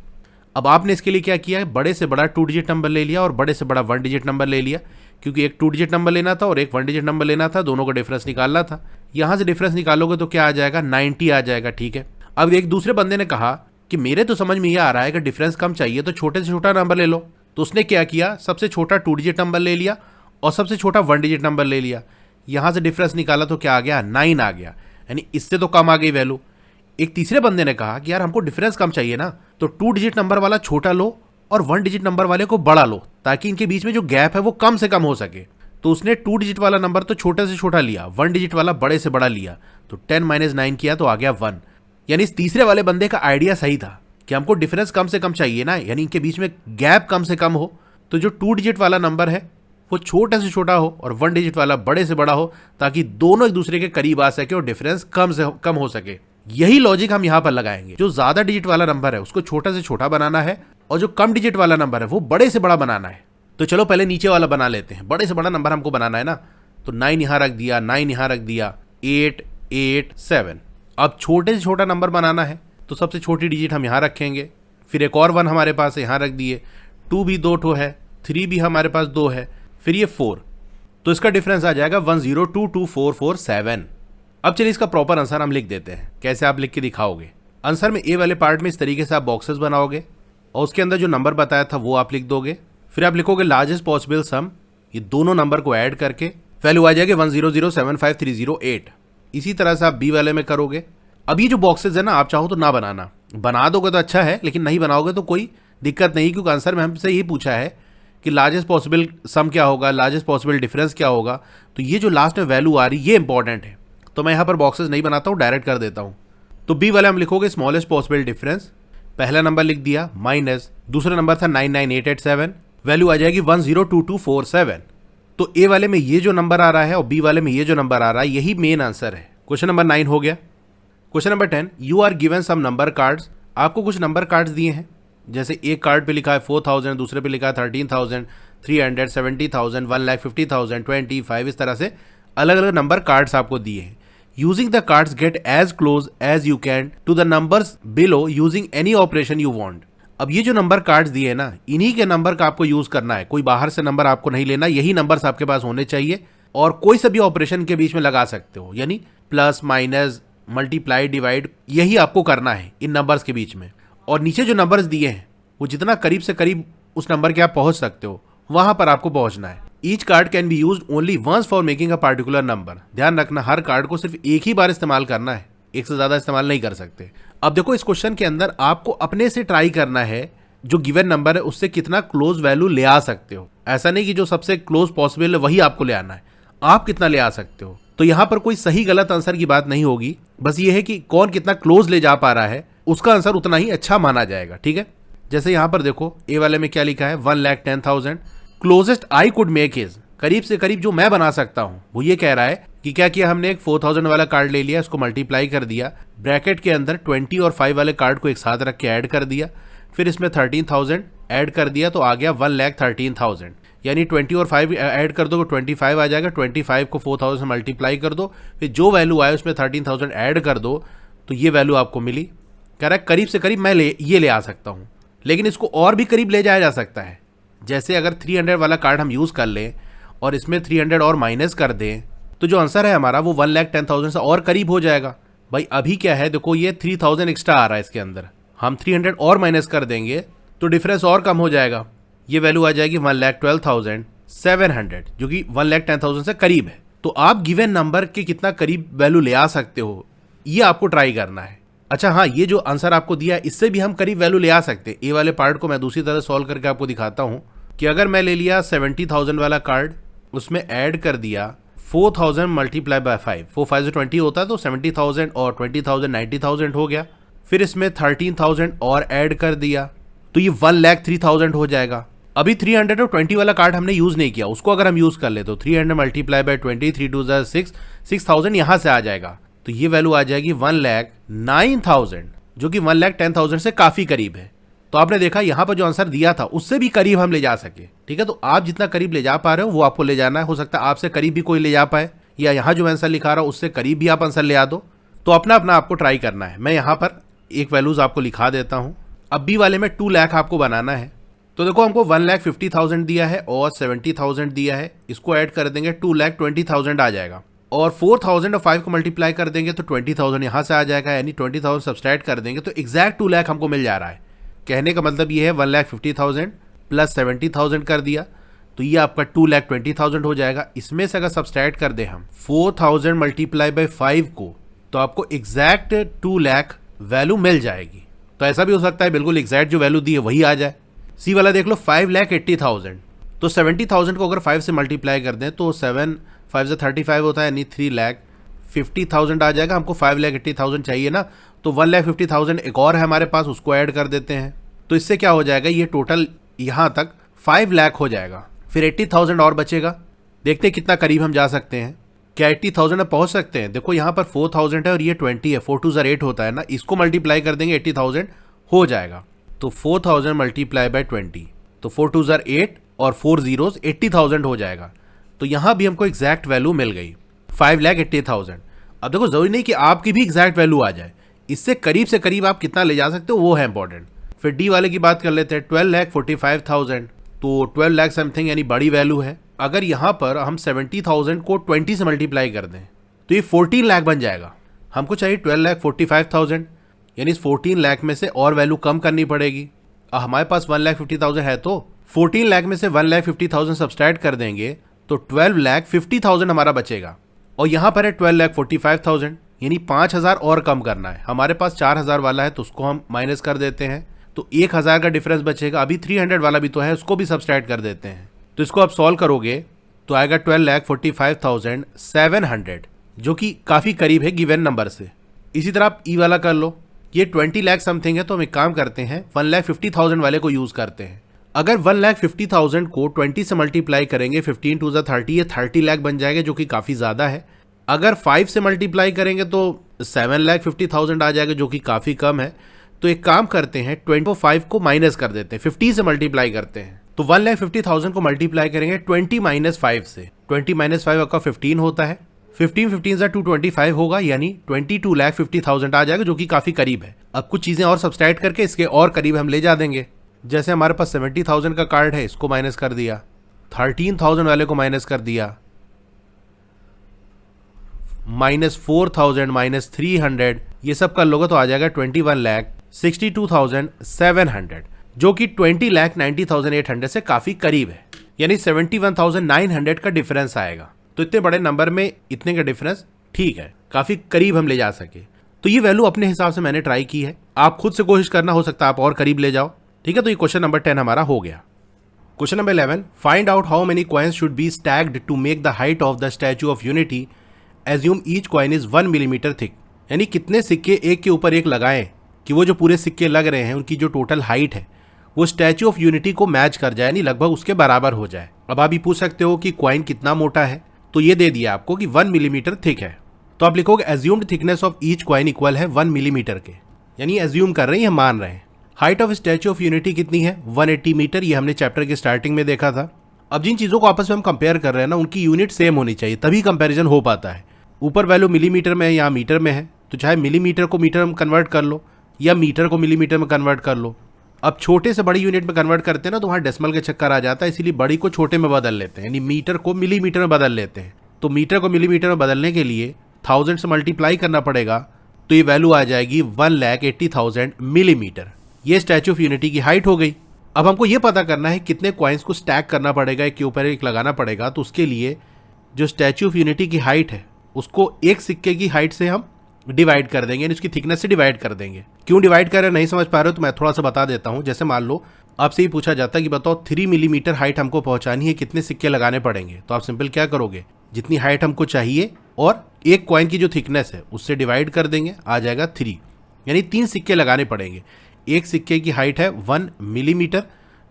अब आपने इसके लिए क्या किया है, बड़े से बड़ा 2 डिजिट नंबर ले लिया और बड़े से बड़ा 1 डिजिट नंबर ले लिया, क्योंकि एक 2 डिजिट नंबर लेना था और एक 1 डिजिट नंबर लेना था, दोनों का डिफरेंस निकालना था। यहाँ से डिफरेंस निकालोगे तो क्या आ जाएगा, 90 आ जाएगा, ठीक है। अब एक दूसरे बंदे ने कहा कि मेरे तो समझ में ये आ रहा है कि डिफरेंस कम चाहिए तो छोटे से छोटा नंबर ले लो। तो उसने क्या किया, सबसे छोटा 2 डिजिट नंबर ले लिया और सबसे छोटा 1 डिजिट नंबर ले लिया। यहाँ से डिफरेंस निकाला तो क्या आ गया, 9 आ गया, यानी इससे तो कम आ गई वैल्यू। एक तीसरे बंदे ने कहा कि यार हमको डिफरेंस कम चाहिए ना, तो 2 डिजिट नंबर वाला छोटा लो और 1 डिजिट नंबर वाले को बड़ा लो, ताकि इनके बीच में जो गैप है वो कम से कम हो सके। तो उसने 2 डिजिट वाला नंबर तो छोटे से छोटा लिया, 1 डिजिट वाला बड़े से बड़ा लिया, तो 10 - 9 किया तो आ गया 1। यानी इस तीसरे वाले बंदे का आइडिया सही था कि हमको डिफरेंस कम से कम चाहिए ना, यानी इनके बीच में गैप कम से कम हो। तो जो 2 डिजिट वाला नंबर है वो छोटे से छोटा हो और 1 डिजिट वाला बड़े से बड़ा हो, ताकि दोनों एक दूसरे के करीब आ सके और डिफरेंस कम से कम हो सके। यही लॉजिक हम यहाँ पर लगाएंगे। जो ज्यादा डिजिट वाला नंबर है उसको छोटा से छोटा बनाना है और जो कम डिजिट वाला नंबर है वो बड़े से बड़ा बनाना है। तो चलो पहले नीचे वाला बना लेते हैं, बड़े से बड़ा नंबर हमको बनाना है ना, तो 9 यहाँ रख दिया, 9 यहाँ रख दिया, 8 8 7। अब छोटे से छोटा नंबर बनाना है तो सबसे छोटी डिजिट हम यहाँ रखेंगे, फिर एक और 1 हमारे पास यहाँ रख दिए, 2 भी 2 ठो है, 3 भी हमारे पास 2 है, फिर ये 4, तो इसका डिफरेंस आ जाएगा 1022447। अब चलिए इसका प्रॉपर आंसर हम लिख देते हैं। कैसे आप लिख के दिखाओगे, आंसर में ए वाले पार्ट में इस तरीके से आप बॉक्सेस बनाओगे और उसके अंदर जो नंबर बताया था वो आप लिख दोगे, फिर आप लिखोगे लार्जेस्ट पॉसिबल सम, ये दोनों नंबर को ऐड करके वैल्यू आ जाएगी 1007538। इसी तरह से आप बी वाले में करोगे। अब ये जो बॉक्सेस है ना, आप चाहो तो ना बनाना, बना दोगे तो अच्छा है, लेकिन नहीं बनाओगे तो कोई दिक्कत नहीं, क्योंकि आंसर में हमसे ये पूछा है कि लार्जेस्ट पॉसिबल सम क्या होगा, लार्जेस्ट पॉसिबल डिफरेंस क्या होगा। तो ये जो लास्ट में वैल्यू आ रही है ये इंपॉर्टेंट है, तो मैं यहाँ पर बॉक्सेस नहीं बनाता हूँ, डायरेक्ट कर देता हूँ। तो बी वाले हम लिखोगे स्मॉलेस्ट पॉसिबल डिफरेंस, पहला नंबर लिख दिया माइनस, दूसरा नंबर था 99887, वैल्यू आ जाएगी 102247। तो ए वाले में ये जो नंबर आ रहा है और बी वाले में ये जो नंबर आ रहा है यही मेन आंसर है। क्वेश्चन नंबर 9 हो गया। Question number 10, you are given some number cards, आपको कुछ नंबर कार्ड्स दिए हैं, जैसे एक कार्ड पे लिखा है 4000, दूसरे पे लिखा है 13,000, 300, 70,000, 1,50,000, 25, इस तरह से अलग अलग नंबर कार्ड्स आपको दिए हैं। Using the cards get as close as you can to the numbers below using any operation you want. अब ये जो नंबर कार्ड्स दिए हैं ना, इन्हीं के नंबर का आपको यूज करना है, कोई बाहर से नंबर आपको नहीं लेना, यही नंबर्स आपके पास होने चाहिए और कोई सा भी ऑपरेशन के बीच में लगा सकते हो, यानी प्लस माइनस मल्टीप्लाई डिवाइड, यही आपको करना है इन नंबर्स के बीच में। और नीचे जो नंबर्स दिए हैं वो जितना करीब से करीब उस नंबर के आप पहुंच सकते हो वहां पर आपको पहुंचना है। Each card can be used only once for making a particular number. ध्यान रखना, हर कार्ड को सिर्फ एक ही बार इस्तेमाल करना है, एक से ज्यादा इस्तेमाल नहीं कर सकते। अब देखो इस क्वेश्चन के अंदर आपको अपने से ट्राई करना है जो गिवन नंबर है उससे कितना क्लोज वैल्यू ले आ सकते हो। ऐसा नहीं कि जो सबसे क्लोज पॉसिबल है वही आपको ले आना है, आप कितना ले आ सकते हो। तो यहाँ पर कोई सही गलत आंसर की बात नहीं होगी, बस ये है कि कौन कितना क्लोज ले जा पा रहा है उसका आंसर उतना ही अच्छा माना जाएगा, ठीक है। जैसे यहाँ पर देखो ए वाले में क्या लिखा है 1,10,000। Closest I could make is, करीब से करीब जो मैं बना सकता हूँ वो ये कह रहा है कि क्या किया हमने, एक 4,000 वाला कार्ड ले लिया, इसको मल्टीप्लाई कर दिया, ब्रैकेट के अंदर 20 और 5 वाले कार्ड को एक साथ रख के ऐड कर दिया, फिर इसमें 13,000 ऐड कर दिया तो आ गया 1,13,000। यानी 20 और 5 ऐड कर दो तो 25 आ जाएगा, 25 को 4,000 से मल्टीप्लाई कर दो, फिर जो वैल्यू आए उसमें 13,000 ऐड कर दो तो ये वैल्यू आपको मिली। कह रहा है करीब से करीब मैं ये ले आ सकता हूँ, लेकिन इसको और भी करीब ले जाया जा सकता है। जैसे अगर 300 वाला कार्ड हम यूज़ कर लें और इसमें 300 और माइनस कर दें तो जो आंसर है हमारा वो 1,10,000 से और करीब हो जाएगा। भाई अभी क्या है देखो, ये 3,000 एक्स्ट्रा आ रहा है इसके अंदर, हम 300 और माइनस कर देंगे तो डिफरेंस और कम हो जाएगा, ये वैल्यू आ जाएगी 1,12,700 जो कि 1,10,000 से करीब है। तो आप गिवन नंबर के कितना करीब वैल्यू ले आ सकते हो ये आपको ट्राई करना है। अच्छा हाँ, ये जो आंसर आपको दिया है इससे भी हम करीब वैल्यू ले आ सकते हैं। ए वाले पार्ट को मैं दूसरी तरह सॉल्व करके आपको दिखाता हूँ कि अगर मैं ले लिया 70,000 वाला कार्ड, उसमें ऐड कर दिया 4,000 मल्टीप्लाई बाय 5, 4 5 से 20 होता है तो 70,000 और 20,000 90,000 हो गया, फिर इसमें 13,000 और ऐड कर दिया तो ये 1,03,000 हो जाएगा। अभी 320 वाला कार्ड हमने यूज नहीं किया, उसको अगर हम यूज कर ले तो 300 मल्टीप्लाई बाय 20, 3 2 6, 6,000 यहां से आ जाएगा तो ये वैल्यू आ जाएगी 1,09,000 जो कि 1,10,000 से काफी करीब है। तो आपने देखा यहाँ पर जो आंसर दिया था उससे भी करीब हम ले जा सके। ठीक है, तो आप जितना करीब ले जा पा रहे हो वो आपको ले जाना है। हो सकता है आपसे करीब भी कोई ले जा पाए, या यहाँ जो आंसर लिखा रहा हूँ उससे करीब भी आप आंसर ले आ दो। तो अपना अपना आपको ट्राई करना है। मैं यहाँ पर एक वैल्यूज आपको लिखा देता हूँ। अब बी वाले में 2 लाख आपको बनाना है। तो देखो हमको 1,50,000 दिया है और 70,000 दिया है, इसको ऐड कर देंगे 2,20,000 आ जाएगा, और 4,000 और 5 को मल्टीप्लाई कर देंगे तो 20,000 यहाँ से आ जाएगा, यानी 20,000 सब्सट्रैक्ट कर देंगे तो एग्जैक्ट 2 लाख हमको मिल जा रहा है। कहने का मतलब ये है 1,50,000 प्लस 70,000 कर दिया तो ये आपका 2,20,000 हो जाएगा। इसमें से अगर सब्सट्रैक्ट कर दें हम 4,000 मल्टीप्लाई बाई 5 को तो आपको एग्जैक्ट 2 लाख वैल्यू मिल जाएगी। तो ऐसा भी हो सकता है बिल्कुल एग्जैक्ट जो वैल्यू दी है वही आ जाए। सी वाला देख लो 5,80,000, तो 70,000 को अगर 5 से मल्टीप्लाई कर दें तो 7 5 से 35 होता है, यानी 3,50,000 आ जाएगा। हमको 5,80,000 चाहिए ना, तो 1,50,000 एक और है हमारे पास, उसको ऐड कर देते हैं। तो इससे क्या हो जाएगा, ये टोटल यहाँ तक 5 लाख हो जाएगा। फिर 80,000 और बचेगा। देखते हैं कितना करीब हम जा सकते हैं, क्या 80,000 में पहुंच सकते हैं। देखो यहाँ पर 4,000 है और ये 20 है, 4 2 8 होता है ना, इसको मल्टीप्लाई कर देंगे 80,000 हो जाएगा। तो 4,000 मल्टीप्लाई बाय 20 तो 4 2 8 और 4 zeros 80,000 हो जाएगा। तो यहाँ भी हमको एग्जैक्ट वैल्यू मिल गई 5,80,000। अब देखो जरूरी नहीं कि आपकी भी एग्जैक्ट वैल्यू आ जाए, इससे करीब से करीब आप कितना ले जा सकते हो वो है इंपॉर्टेंट। फिर डी वाले की बात कर लेते हैं 12,45,000, तो 12 लाख समथिंग यानी बड़ी वैल्यू है। अगर यहाँ पर हम 70,000 को 20 से मल्टीप्लाई कर दें तो ये 14 लाख बन जाएगा। हमको चाहिए 12,45,000, यानी इस 14 लाख में से और वैल्यू कम करनी पड़ेगी। हमारे पास 1,50,000 है तो 14 लाख में से 1,50,000 सब्सट्रैक्ट कर देंगे तो 12,50,000 हमारा बचेगा, और यहाँ पर है 12,45,000, यानी 5,000 और कम करना है। हमारे पास 4,000 वाला है तो उसको हम माइनस कर देते हैं तो 1,000 का डिफरेंस बचेगा। अभी 300 वाला भी तो है, उसको भी सब्सट्रैक्ट कर देते हैं। तो इसको आप सॉल्व करोगे तो आएगा 12,45,700 जो कि काफ़ी करीब है गिवन नंबर से। इसी तरह आप ई वाला कर लो, ये 20 लाख समथिंग है, तो हम एक काम करते हैं 1,50,000 वाले को यूज़ करते हैं। अगर 1,50,000 को 20 से मल्टीप्लाई करेंगे 15 2 30, ये 30 लाख बन जाएगा जो कि काफ़ी ज़्यादा है। अगर 5 से मल्टीप्लाई करेंगे तो 7,50,000 आ जाएगा जो कि काफ़ी कम है। तो एक काम करते हैं 25 को माइनस कर देते हैं, 50 से मल्टीप्लाई करते हैं। तो 1,50,000 को मल्टीप्लाई करेंगे 20 - 5 से, 20 - 5 आपका 15 होता है, 15 से 225 होगा, यानी 22,50,000 आ जाएगा जो कि काफ़ी करीब है। अब कुछ चीज़ें और सब्सट्रैक्ट करके इसके और करीब हम ले जा देंगे। जैसे हमारे पास 70,000 का कार्ड है, इसको माइनस कर दिया, 13,000 वाले को माइनस कर दिया, -4,000 -300, ये सब कर लोगे तो आ जाएगा 21,62,700 जो कि 20,90,800 से काफ़ी करीब है, यानी 71,900 का डिफरेंस आएगा। तो इतने बड़े नंबर में इतने का डिफरेंस ठीक है, काफ़ी करीब हम ले जा सके। तो ये वैल्यू अपने हिसाब से मैंने ट्राई की है, आप खुद से कोशिश करना, हो सकता है आप और करीब ले जाओ। ठीक है, तो ये क्वेश्चन नंबर 10 हमारा हो गया। Question number 11, find out how many coins should be stacked to make the height of the Statue of Unity, assume each coin is 1 millimetre thick. यानी कितने सिक्के एक के ऊपर एक लगाएं कि वो जो पूरे सिक्के लग रहे हैं उनकी जो टोटल हाइट है वो स्टैच्यू ऑफ यूनिटी को मैच कर जाए, यानी लगभग उसके बराबर हो जाए। अब आप ये पूछ सकते हो कि कॉइन कितना मोटा है, तो ये दे दिया आपको कि 1 मिलीमीटर थिक है। तो आप लिखोगे assumed thickness of each coin equal है 1 मिलीमीटर के, यानी एज्यूम कर रहे हैं, मान रहे हैं। Height of statue of unity कितनी है? 180 मीटर, ये हमने चैप्टर के स्टार्टिंग में देखा था। अब जिन चीज़ों को आपस में हम कंपेयर कर रहे हैं ना, उनकी यूनिट सेम होनी चाहिए, तभी कंपैरिजन हो पाता है। ऊपर वैल्यू मिलीमीटर में है, यहाँ मीटर में है, तो चाहे मिलीमीटर को मीटर में कन्वर्ट कर लो या मीटर को मिलीमीटर में कन्वर्ट कर लो। अब छोटे से बड़ी यूनिट में कन्वर्ट करते हैं ना, तो वहाँ डेसिमल के चक्कर आ जाता है, इसीलिए बड़ी को छोटे में बदल लेते हैं, यानी मीटर को मिलीमीटर में बदल लेते हैं। तो मीटर को मिलीमीटर में बदलने के लिए 1000 से मल्टीप्लाई करना पड़ेगा, तो ये वैल्यू आ जाएगी 1,80,000 मिलीमीटर। ये स्टैच्यू ऑफ यूनिटी की हाइट हो गई। अब हमको ये पता करना है कितने कॉइन्स को स्टैक करना पड़ेगा, एक के ऊपर एक लगाना पड़ेगा। तो उसके लिए जो स्टैच्यू ऑफ यूनिटी की हाइट है उसको एक सिक्के की हाइट से हम डिवाइड कर देंगे, यानी उसकी थिकनेस से डिवाइड कर देंगे। क्यों डिवाइड कर रहे हैं, नहीं समझ पा रहे हो तो मैं थोड़ा सा बता देता हूँ। जैसे मान लो आपसे ही पूछा जाता है कि बताओ 3 मिलीमीटर हाइट हमको पहुंचानी है, कितने सिक्के लगाने पड़ेंगे? तो आप सिंपल क्या करोगे, जितनी हाइट हमको चाहिए और एक कॉइन की जो थिकनेस है उससे डिवाइड कर देंगे, आ जाएगा 3, यानी 3 सिक्के लगाने पड़ेंगे। एक सिक्के की हाइट है 1 मिलीमीटर,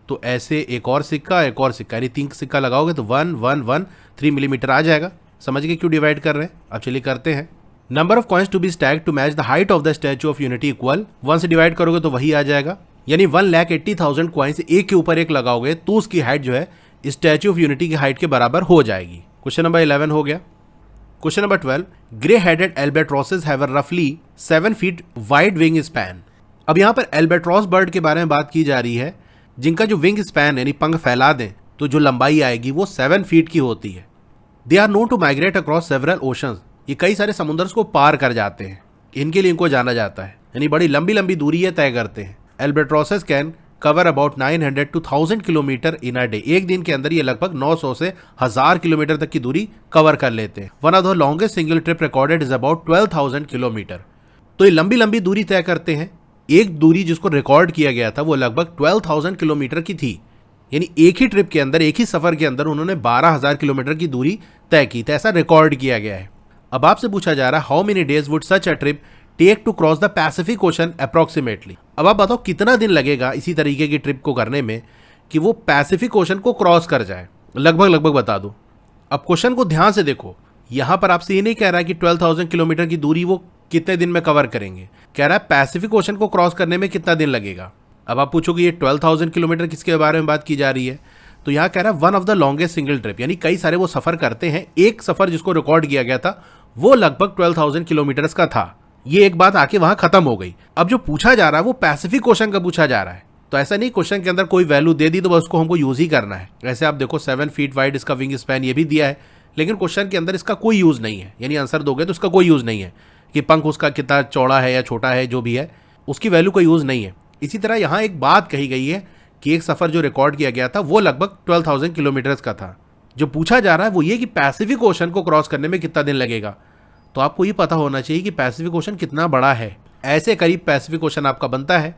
तो ऐसे एक और सिक्का, यानी 3 सिक्का लगाओगे तो 1 1 1 3 मिलीमीटर आ जाएगा। समझ गए क्यों डिवाइड कर रहे हैं? अब चलिए करते हैं। Number of coins to be stacked to match the height of the Statue of Unity equal 1 से डिवाइड करोगे तो वही आ जाएगा, यानी 1,80,000 कॉइन्स एक के ऊपर एक लगाओगे तो उसकी हाइट जो है स्टैच्यू ऑफ यूनिटी की हाइट के बराबर हो जाएगी। क्वेश्चन नंबर 11 हो गया। Question number 12, grey headed albatrosses have a रफली 7 फीट वाइड विंग स्पैन। अब यहाँ पर एल्बाट्रॉस बर्ड के बारे में बात की जा रही है, जिनका जो विंग स्पैन यानी पंख फैला दें तो जो लंबाई आएगी वो 7 फीट की होती है। They are known to migrate across several oceans, ये कई सारे समुद्र को पार कर जाते हैं, इनके लिए इनको जाना जाता है, यानी बड़ी लंबी लंबी दूरी ये तय करते हैं। Albatrosses can cover about 900 to 1000 kilometre in a day, एक दिन के अंदर ये लगभग 900 से 1000 किलोमीटर तक की दूरी कवर कर लेते हैं। One of the longest single trip recorded is about 12,000 kilometre. तो ये लंबी लंबी दूरी तय करते हैं। एक दूरी जिसको रिकॉर्ड किया गया था वो लगभग 12,000 किलोमीटर की थी, यानी एक ही ट्रिप के अंदर, एक ही सफर के अंदर उन्होंने 12,000 किलोमीटर की दूरी तय की थी, ऐसा रिकॉर्ड किया गया है। अब आपसे पूछा जा रहा है how many days would such a trip take to cross the Pacific Ocean approximately. अब आप बताओ कितना दिन लगेगा इसी तरीके की ट्रिप को करने में कि वो पैसिफिक ओशन को क्रॉस कर जाए, लगभग बता दो। अब क्वेश्चन को ध्यान से देखो, यहां पर आपसे ये नहीं कह रहा है कि 12,000 किलोमीटर की दूरी वो कितने दिन में कवर करेंगे, कह रहा है पैसिफिक ओशन को क्रॉस करने में कितना दिन लगेगा। अब आप पूछोगे ये 12,000 किलोमीटर किसके बारे में बात की जा रही है, तो यहाँ कह रहा है one of the longest single trip, यानी कई सारे वो सफर करते हैं। एक सफर जिसको रिकॉर्ड किया गया था वो लगभग 12,000 किलोमीटर का था। ये एक बात आके वहां खत्म हो गई। अब जो पूछा जा रहा है वो पैसिफिक ओशन का पूछा जा रहा है, तो ऐसा नहीं क्वेश्चन के अंदर कोई वैल्यू दे दी तो बस उसको हमको यूज ही करना है। वैसे आप देखो 7 फीट वाइड इसका विंग स्पैन ये भी दिया है, लेकिन क्वेश्चन के अंदर इसका कोई यूज नहीं है, यानी आंसर दोगे तो इसका कोई यूज नहीं है कि पंख उसका कितना चौड़ा है या छोटा है, जो भी है उसकी वैल्यू का यूज नहीं है। इसी तरह यहाँ एक बात कही गई है कि एक सफर जो रिकॉर्ड किया गया था वो लगभग 12,000 किलोमीटर का था। जो पूछा जा रहा है वो ये कि पैसिफिक ओशन को क्रॉस करने में कितना दिन लगेगा। तो आपको ये पता होना चाहिए कि पैसिफिक ओशन कितना बड़ा है, ऐसे करीब पैसिफिक ओशन आपका बनता है।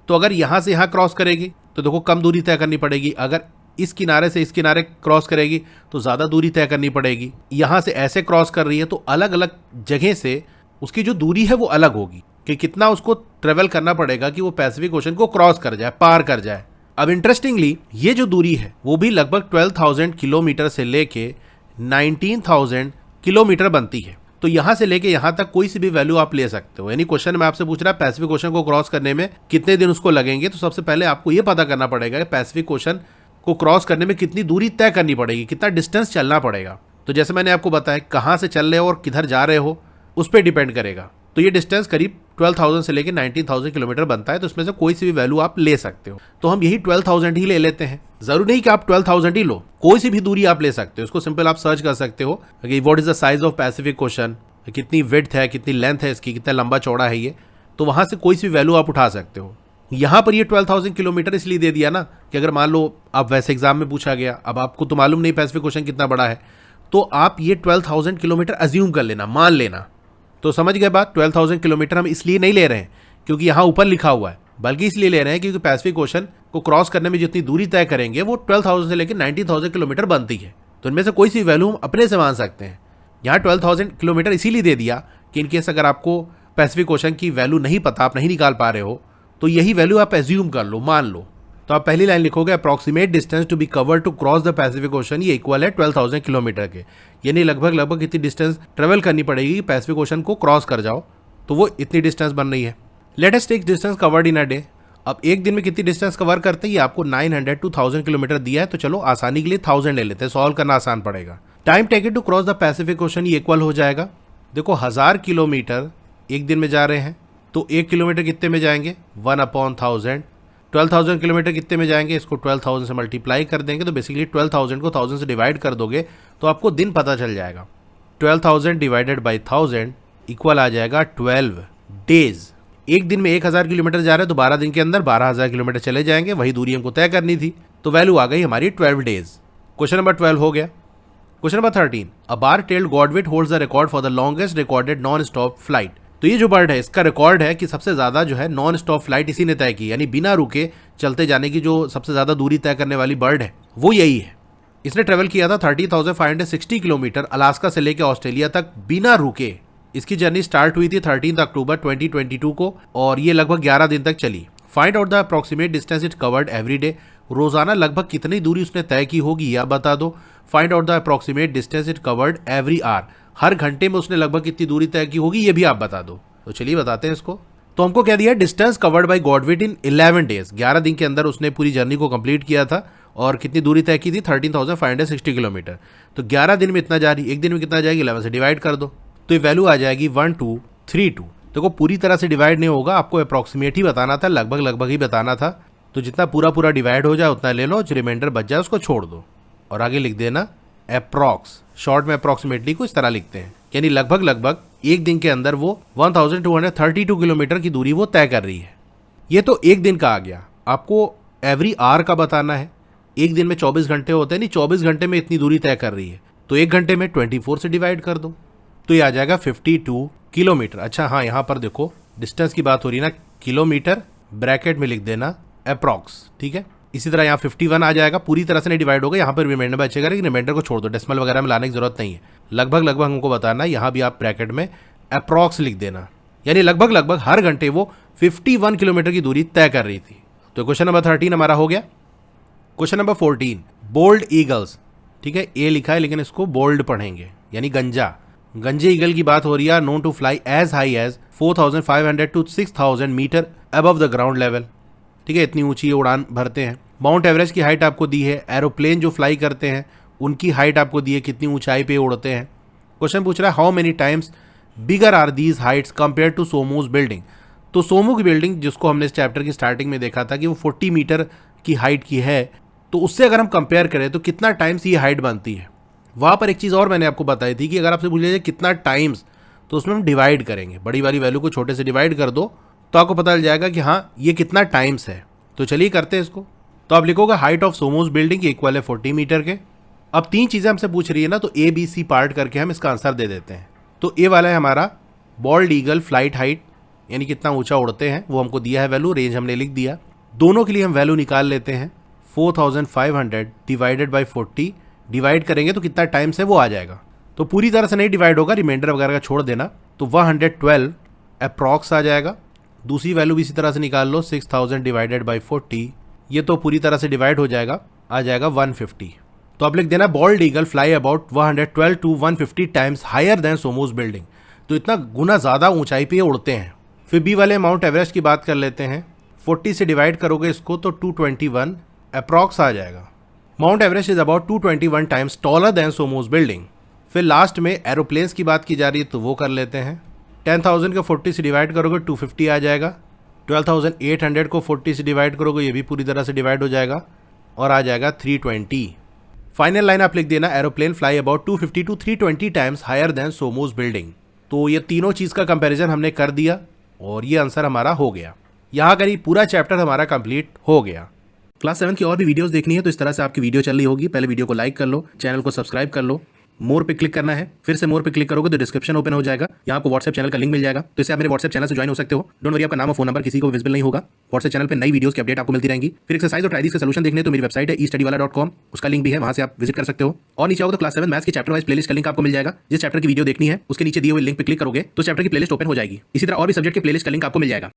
तो अगर यहाँ से यहाँ क्रॉस करेगी तो देखो कम दूरी तय करनी पड़ेगी, अगर इस किनारे से इस किनारे क्रॉस करेगी तो ज़्यादा दूरी तय करनी पड़ेगी। यहाँ से ऐसे क्रॉस कर रही है तो अलग अलग जगह से उसकी जो दूरी है वो अलग होगी कि कितना उसको ट्रेवल करना पड़ेगा कि वो पैसिफिक ओशन को क्रॉस कर जाए, पार कर जाए। अब इंटरेस्टिंगली ये जो दूरी है वो भी लगभग 12,000 किलोमीटर से लेके 19,000 किलोमीटर बनती है। तो यहाँ से लेके यहाँ तक कोई सी भी वैल्यू आप ले सकते हो। यानी क्वेश्चन में आपसे पूछ रहा है पैसिफिक ओशन को क्रॉस करने में कितने दिन उसको लगेंगे, तो सबसे पहले आपको ये पता करना पड़ेगा कि पैसिफिक ओशन को क्रॉस करने में कितनी दूरी तय करनी पड़ेगी, कितना डिस्टेंस चलना पड़ेगा। तो जैसे मैंने आपको बताया कहाँ से चल रहे हो और किधर जा रहे हो उस पर डिपेंड करेगा। तो ये डिस्टेंस करीब 12,000 से लेकर 19,000 किलोमीटर बनता है, तो इसमें से कोई सी भी वैल्यू आप ले सकते हो। तो हम यही 12,000 ही ले लेते हैं। जरूरी नहीं कि आप 12,000 ही लो, कोई सी भी दूरी आप ले सकते हो। इसको सिंपल आप सर्च कर सकते हो कि what is the size of Pacific ocean, कितनी विड्थ है, कितनी लेंथ है इसकी, कितना लंबा चौड़ा है ये, तो वहां से कोई सी भी वैल्यू आप उठा सकते हो। यहाँ पर ये 12,000 किलोमीटर इसलिए दे दिया ना कि अगर मान लो आप वैसे एग्जाम में पूछा गया, अब आपको तो मालूम नहीं पैसिफिक ओशन कितना बड़ा है, तो आप ये 12,000 किलोमीटर अज्यूम कर लेना, मान लेना। तो समझ गए बात। 12,000 किलोमीटर हम इसलिए नहीं ले रहे हैं क्योंकि यहाँ ऊपर लिखा हुआ है, बल्कि इसलिए ले रहे हैं क्योंकि पैसिफिक ओशन को क्रॉस करने में जितनी दूरी तय करेंगे वो 12,000 से लेकर 19,000 किलोमीटर बनती है। तो इनमें से कोई सी वैल्यू हम अपने से मान सकते हैं। यहाँ 12,000 किलोमीटर इसीलिए दे दिया कि इनकेस अगर आपको पैसिफिक ओशन की वैल्यू नहीं पता, आप नहीं निकाल पा रहे हो, तो यही वैल्यू आप एज्यूम कर लो, मान लो। तो आप पहली लाइन लिखोगे approximate distance to be cover to cross the Pacific Ocean, ये इक्वल है 12,000 किलोमीटर के। यानी लगभग लगभग कितनी डिस्टेंस ट्रेवल करनी पड़ेगी पैसिफिक ओशन को क्रॉस कर जाओ, तो वो इतनी डिस्टेंस बन रही है। Let us take distance covered in a day. अब एक दिन में कितनी डिस्टेंस कवर करते हैं, ये आपको 900 to 1000 किलोमीटर दिया है, तो चलो आसानी के लिए 1000 ले लेते हैं, सॉल्व करना आसान पड़ेगा। Time taken to cross the Pacific Ocean ये इक्वल हो जाएगा, देखो 1000 किलोमीटर एक दिन में जा रहे हैं, तो 1 किलोमीटर कितने में जाएंगे 1/1000। 12,000 किलोमीटर कितने में जाएंगे, इसको 12,000 से मल्टीप्लाई कर देंगे, तो बेसिकली 12,000 को 1000 से डिवाइड कर दोगे तो आपको दिन पता चल जाएगा। 12,000 डिवाइडेड बाई 1000 इक्वल आ जाएगा 12 डेज। एक दिन में 1000 किलोमीटर जा रहे हैं तो 12 दिन के अंदर 12,000 किलोमीटर चले जाएंगे, वही दूरी हमको तय करनी थी, तो वैल्यू आ गई हमारी 12 डेज। क्वेश्चन नंबर 12 हो गया। Question number 13, a bar tailed गॉडविट holds the record for the longest recorded non stop flight. तो ये जो बर्ड है इसका रिकॉर्ड है कि सबसे ज्यादा जो है नॉन स्टॉप फ्लाइट इसी ने तय की, यानी बिना रुके चलते जाने की जो सबसे ज्यादा दूरी तय करने वाली बर्ड है वो यही है। इसने ट्रेवल किया था 30,560 किलोमीटर अलास्का से लेकर ऑस्ट्रेलिया तक बिना रुके। इसकी जर्नी स्टार्ट हुई थी 13 अक्टूबर 2022 को और ये लगभग 11 दिन तक चली। Find out the approximate distance it covered every day. रोजाना लगभग कितनी दूरी उसने तय की होगी यह बता दो। Find out the approximate distance it covered every hour. हर घंटे में उसने लगभग कितनी दूरी तय की होगी ये भी आप बता दो। तो चलिए बताते हैं इसको। तो हमको क्या दिया, distance covered by गॉडविट in 11 days. 11 दिन के अंदर उसने पूरी जर्नी को कंप्लीट किया था और कितनी दूरी तय की थी 13,560 किलोमीटर। तो 11 दिन में इतना जा रही, एक दिन में कितना जाएगी 11 से डिवाइड कर दो, तो ये वैल्यू आ जाएगी 1232। देखो पूरी तरह से डिवाइड नहीं होगा, आपको अप्रॉक्सीमेट ही बताना था, लगभग लगभग ही बताना था। तो जितना पूरा पूरा डिवाइड हो जाए उतना ले लो, जो रिमाइंडर बच जाए उसको छोड़ दो और आगे लिख देना अप्रॉक्स। शॉर्ट में अप्रॉक्सीमेटली को इस तरह लिखते हैं, यानी लगभग लगभग एक दिन के अंदर वो 1232 किलोमीटर की दूरी वो तय कर रही है। ये तो एक दिन का आ गया। आपको एवरी आवर का बताना है। एक दिन में 24 घंटे होते हैं, नहीं 24 घंटे में इतनी दूरी तय कर रही है, तो एक घंटे में 24 से डिवाइड कर दो, तो ये आ जाएगा 52 किलोमीटर। अच्छा हाँ, यहाँ पर देखो डिस्टेंस की बात हो रही है ना, किलोमीटर ब्रैकेट में लिख देना अप्रॉक्स, ठीक है। इसी तरह यहाँ 51 आ जाएगा, पूरी तरह से नहीं डिवाइड होगा, यहाँ पर रिमाइंडर बचेगा, लेकिन रिमाइंडर को छोड़ दो, डेसिमल वगैरह में लाने की जरूरत नहीं है। लगभग लगभग हमको बताना है, यहाँ भी आप ब्रैकेट में अप्रॉक्स लिख देना, यानी लगभग लगभग हर घंटे वो 51 किलोमीटर की दूरी तय कर रही थी। तो क्वेश्चन नंबर 13 हमारा हो गया। क्वेश्चन नंबर 14, बोल्ड ईगल्स, ठीक है, ए लिखा है लेकिन इसको बोल्ड पढ़ेंगे, यानी गंजा। गंजे ईगल की बात हो रही है, known to fly as high as 4,500 to 6,000 metre above the ground level, ठीक है, इतनी ऊंची उड़ान भरते हैं। माउंट एवरेस्ट की हाइट आपको दी है, एरोप्लेन जो फ्लाई करते हैं उनकी हाइट आपको दी है, कितनी ऊंचाई पे उड़ते हैं। क्वेश्चन पूछ रहा है how many times bigger are these heights compare to Somu's building. तो सोमू की बिल्डिंग जिसको हमने इस चैप्टर की स्टार्टिंग में देखा था कि वो 40 मीटर की हाइट की है, तो उससे अगर हम कंपेयर करें तो कितना टाइम्स ये हाइट बनती है। वहाँ पर एक चीज़ और मैंने आपको बताई थी कि अगर आपसे पूछ लीजिए कितना टाइम्स, तो उसमें हम डिवाइड करेंगे, बड़ी वाली वैल्यू को छोटे से डिवाइड कर दो तो आपको पता चल जाएगा कि हाँ ये कितना टाइम्स है। तो चलिए करते हैं इसको। तो आप लिखोगे हाइट ऑफ सोमोज बिल्डिंग इक्वल है 40 मीटर के। अब 3 चीज़ें हमसे पूछ रही है ना, तो ए बी सी पार्ट करके हम इसका आंसर दे देते हैं। तो ए वाला है हमारा बॉल्ड ईगल फ्लाइट हाइट, यानी कितना ऊंचा उड़ते हैं, वो हमको दिया है वैल्यू, रेंज हमने लिख दिया। दोनों के लिए हम वैल्यू निकाल लेते हैं, 4,500 डिवाइडेड बाई 40, डिवाइड करेंगे तो कितना टाइम्स है वो आ जाएगा। तो पूरी तरह से नहीं डिवाइड होगा, रिमाइंडर वगैरह का छोड़ देना, तो 112 अप्रॉक्स आ जाएगा। दूसरी वैल्यू भी इसी तरह से निकाल लो, 6,000 डिवाइडेड बाई 40, ये तो पूरी तरह से डिवाइड हो जाएगा, आ जाएगा 150। तो आप लिख देना bald eagle fly about 112 to 150 times higher than Somu's building. तो इतना गुना ज़्यादा ऊंचाई पे उड़ते हैं। फिर बी वाले माउंट एवरेस्ट की बात कर लेते हैं, 40 से डिवाइड करोगे इसको तो 221 अप्रॉक्स आ जाएगा। Mount Everest is about 221 times taller than Somu's building. फिर लास्ट में एरोप्लेन्स की बात की जा रही है तो वो कर लेते हैं, 10,000 को 40 से डिवाइड करोगे 250 आ जाएगा। 12,800 को 40 से डिवाइड करोगे, ये भी पूरी तरह से डिवाइड हो जाएगा और आ जाएगा 320। फाइनल लाइन आप लिख देना, aeroplane fly about 250 to 320 times higher than Somu's building. तो ये तीनों चीज़ का कंपैरिजन हमने कर दिया और ये आंसर हमारा हो गया। यहाँ करीब पूरा चैप्टर हमारा कंप्लीट हो गया। क्लास 7 की और भी वीडियोस देखनी है तो इस तरह से आपकी वीडियो चल रही होगी, पहले वीडियो को लाइक कर लो, चैनल को सब्सक्राइब कर लो, मोर पे क्लिक करना है, फिर से मोर पे क्लिक करोगे तो डिस्क्रिप्शन ओपन हो जाएगा, यहाँ आपको व्हाट्सएप चैनल का लिंक मिल जाएगा, तो इससे आप मेरे व्हाट्सएप चैनल से ज्वाइन हो सकते हो। डोंट वरी, आपका नाम और फोन नंबर किसी को विजिबल नहीं होगा। व्हाट्सएप चैनल पे नई वीडियोस की अपडेट आपको मिलती रहेंगी। फिर एक्सरसाइज और ट्राइडिस का सॉल्यूशन देखने तो मेरी वेबसाइट है estudywala.com, उसका लिंक भी है, वहां से आप विजिट कर सकते हो। और नीचे आओगे तो क्लास 7 मैथ्स के चैप्टर वाइज प्लेलिस्ट का लिंक आपको मिल जाएगा। जिस चैप्टर की वीडियो देखनी है उसके नीचे दिए हुए लिंक पे क्लिक करोगे तो चैप्टर की प्लेलिस्ट ओपन हो जाएगी। इसी तरह और भी सब्जेक्ट के प्लेलिस्ट का लिंक आपको मिल जाएगा।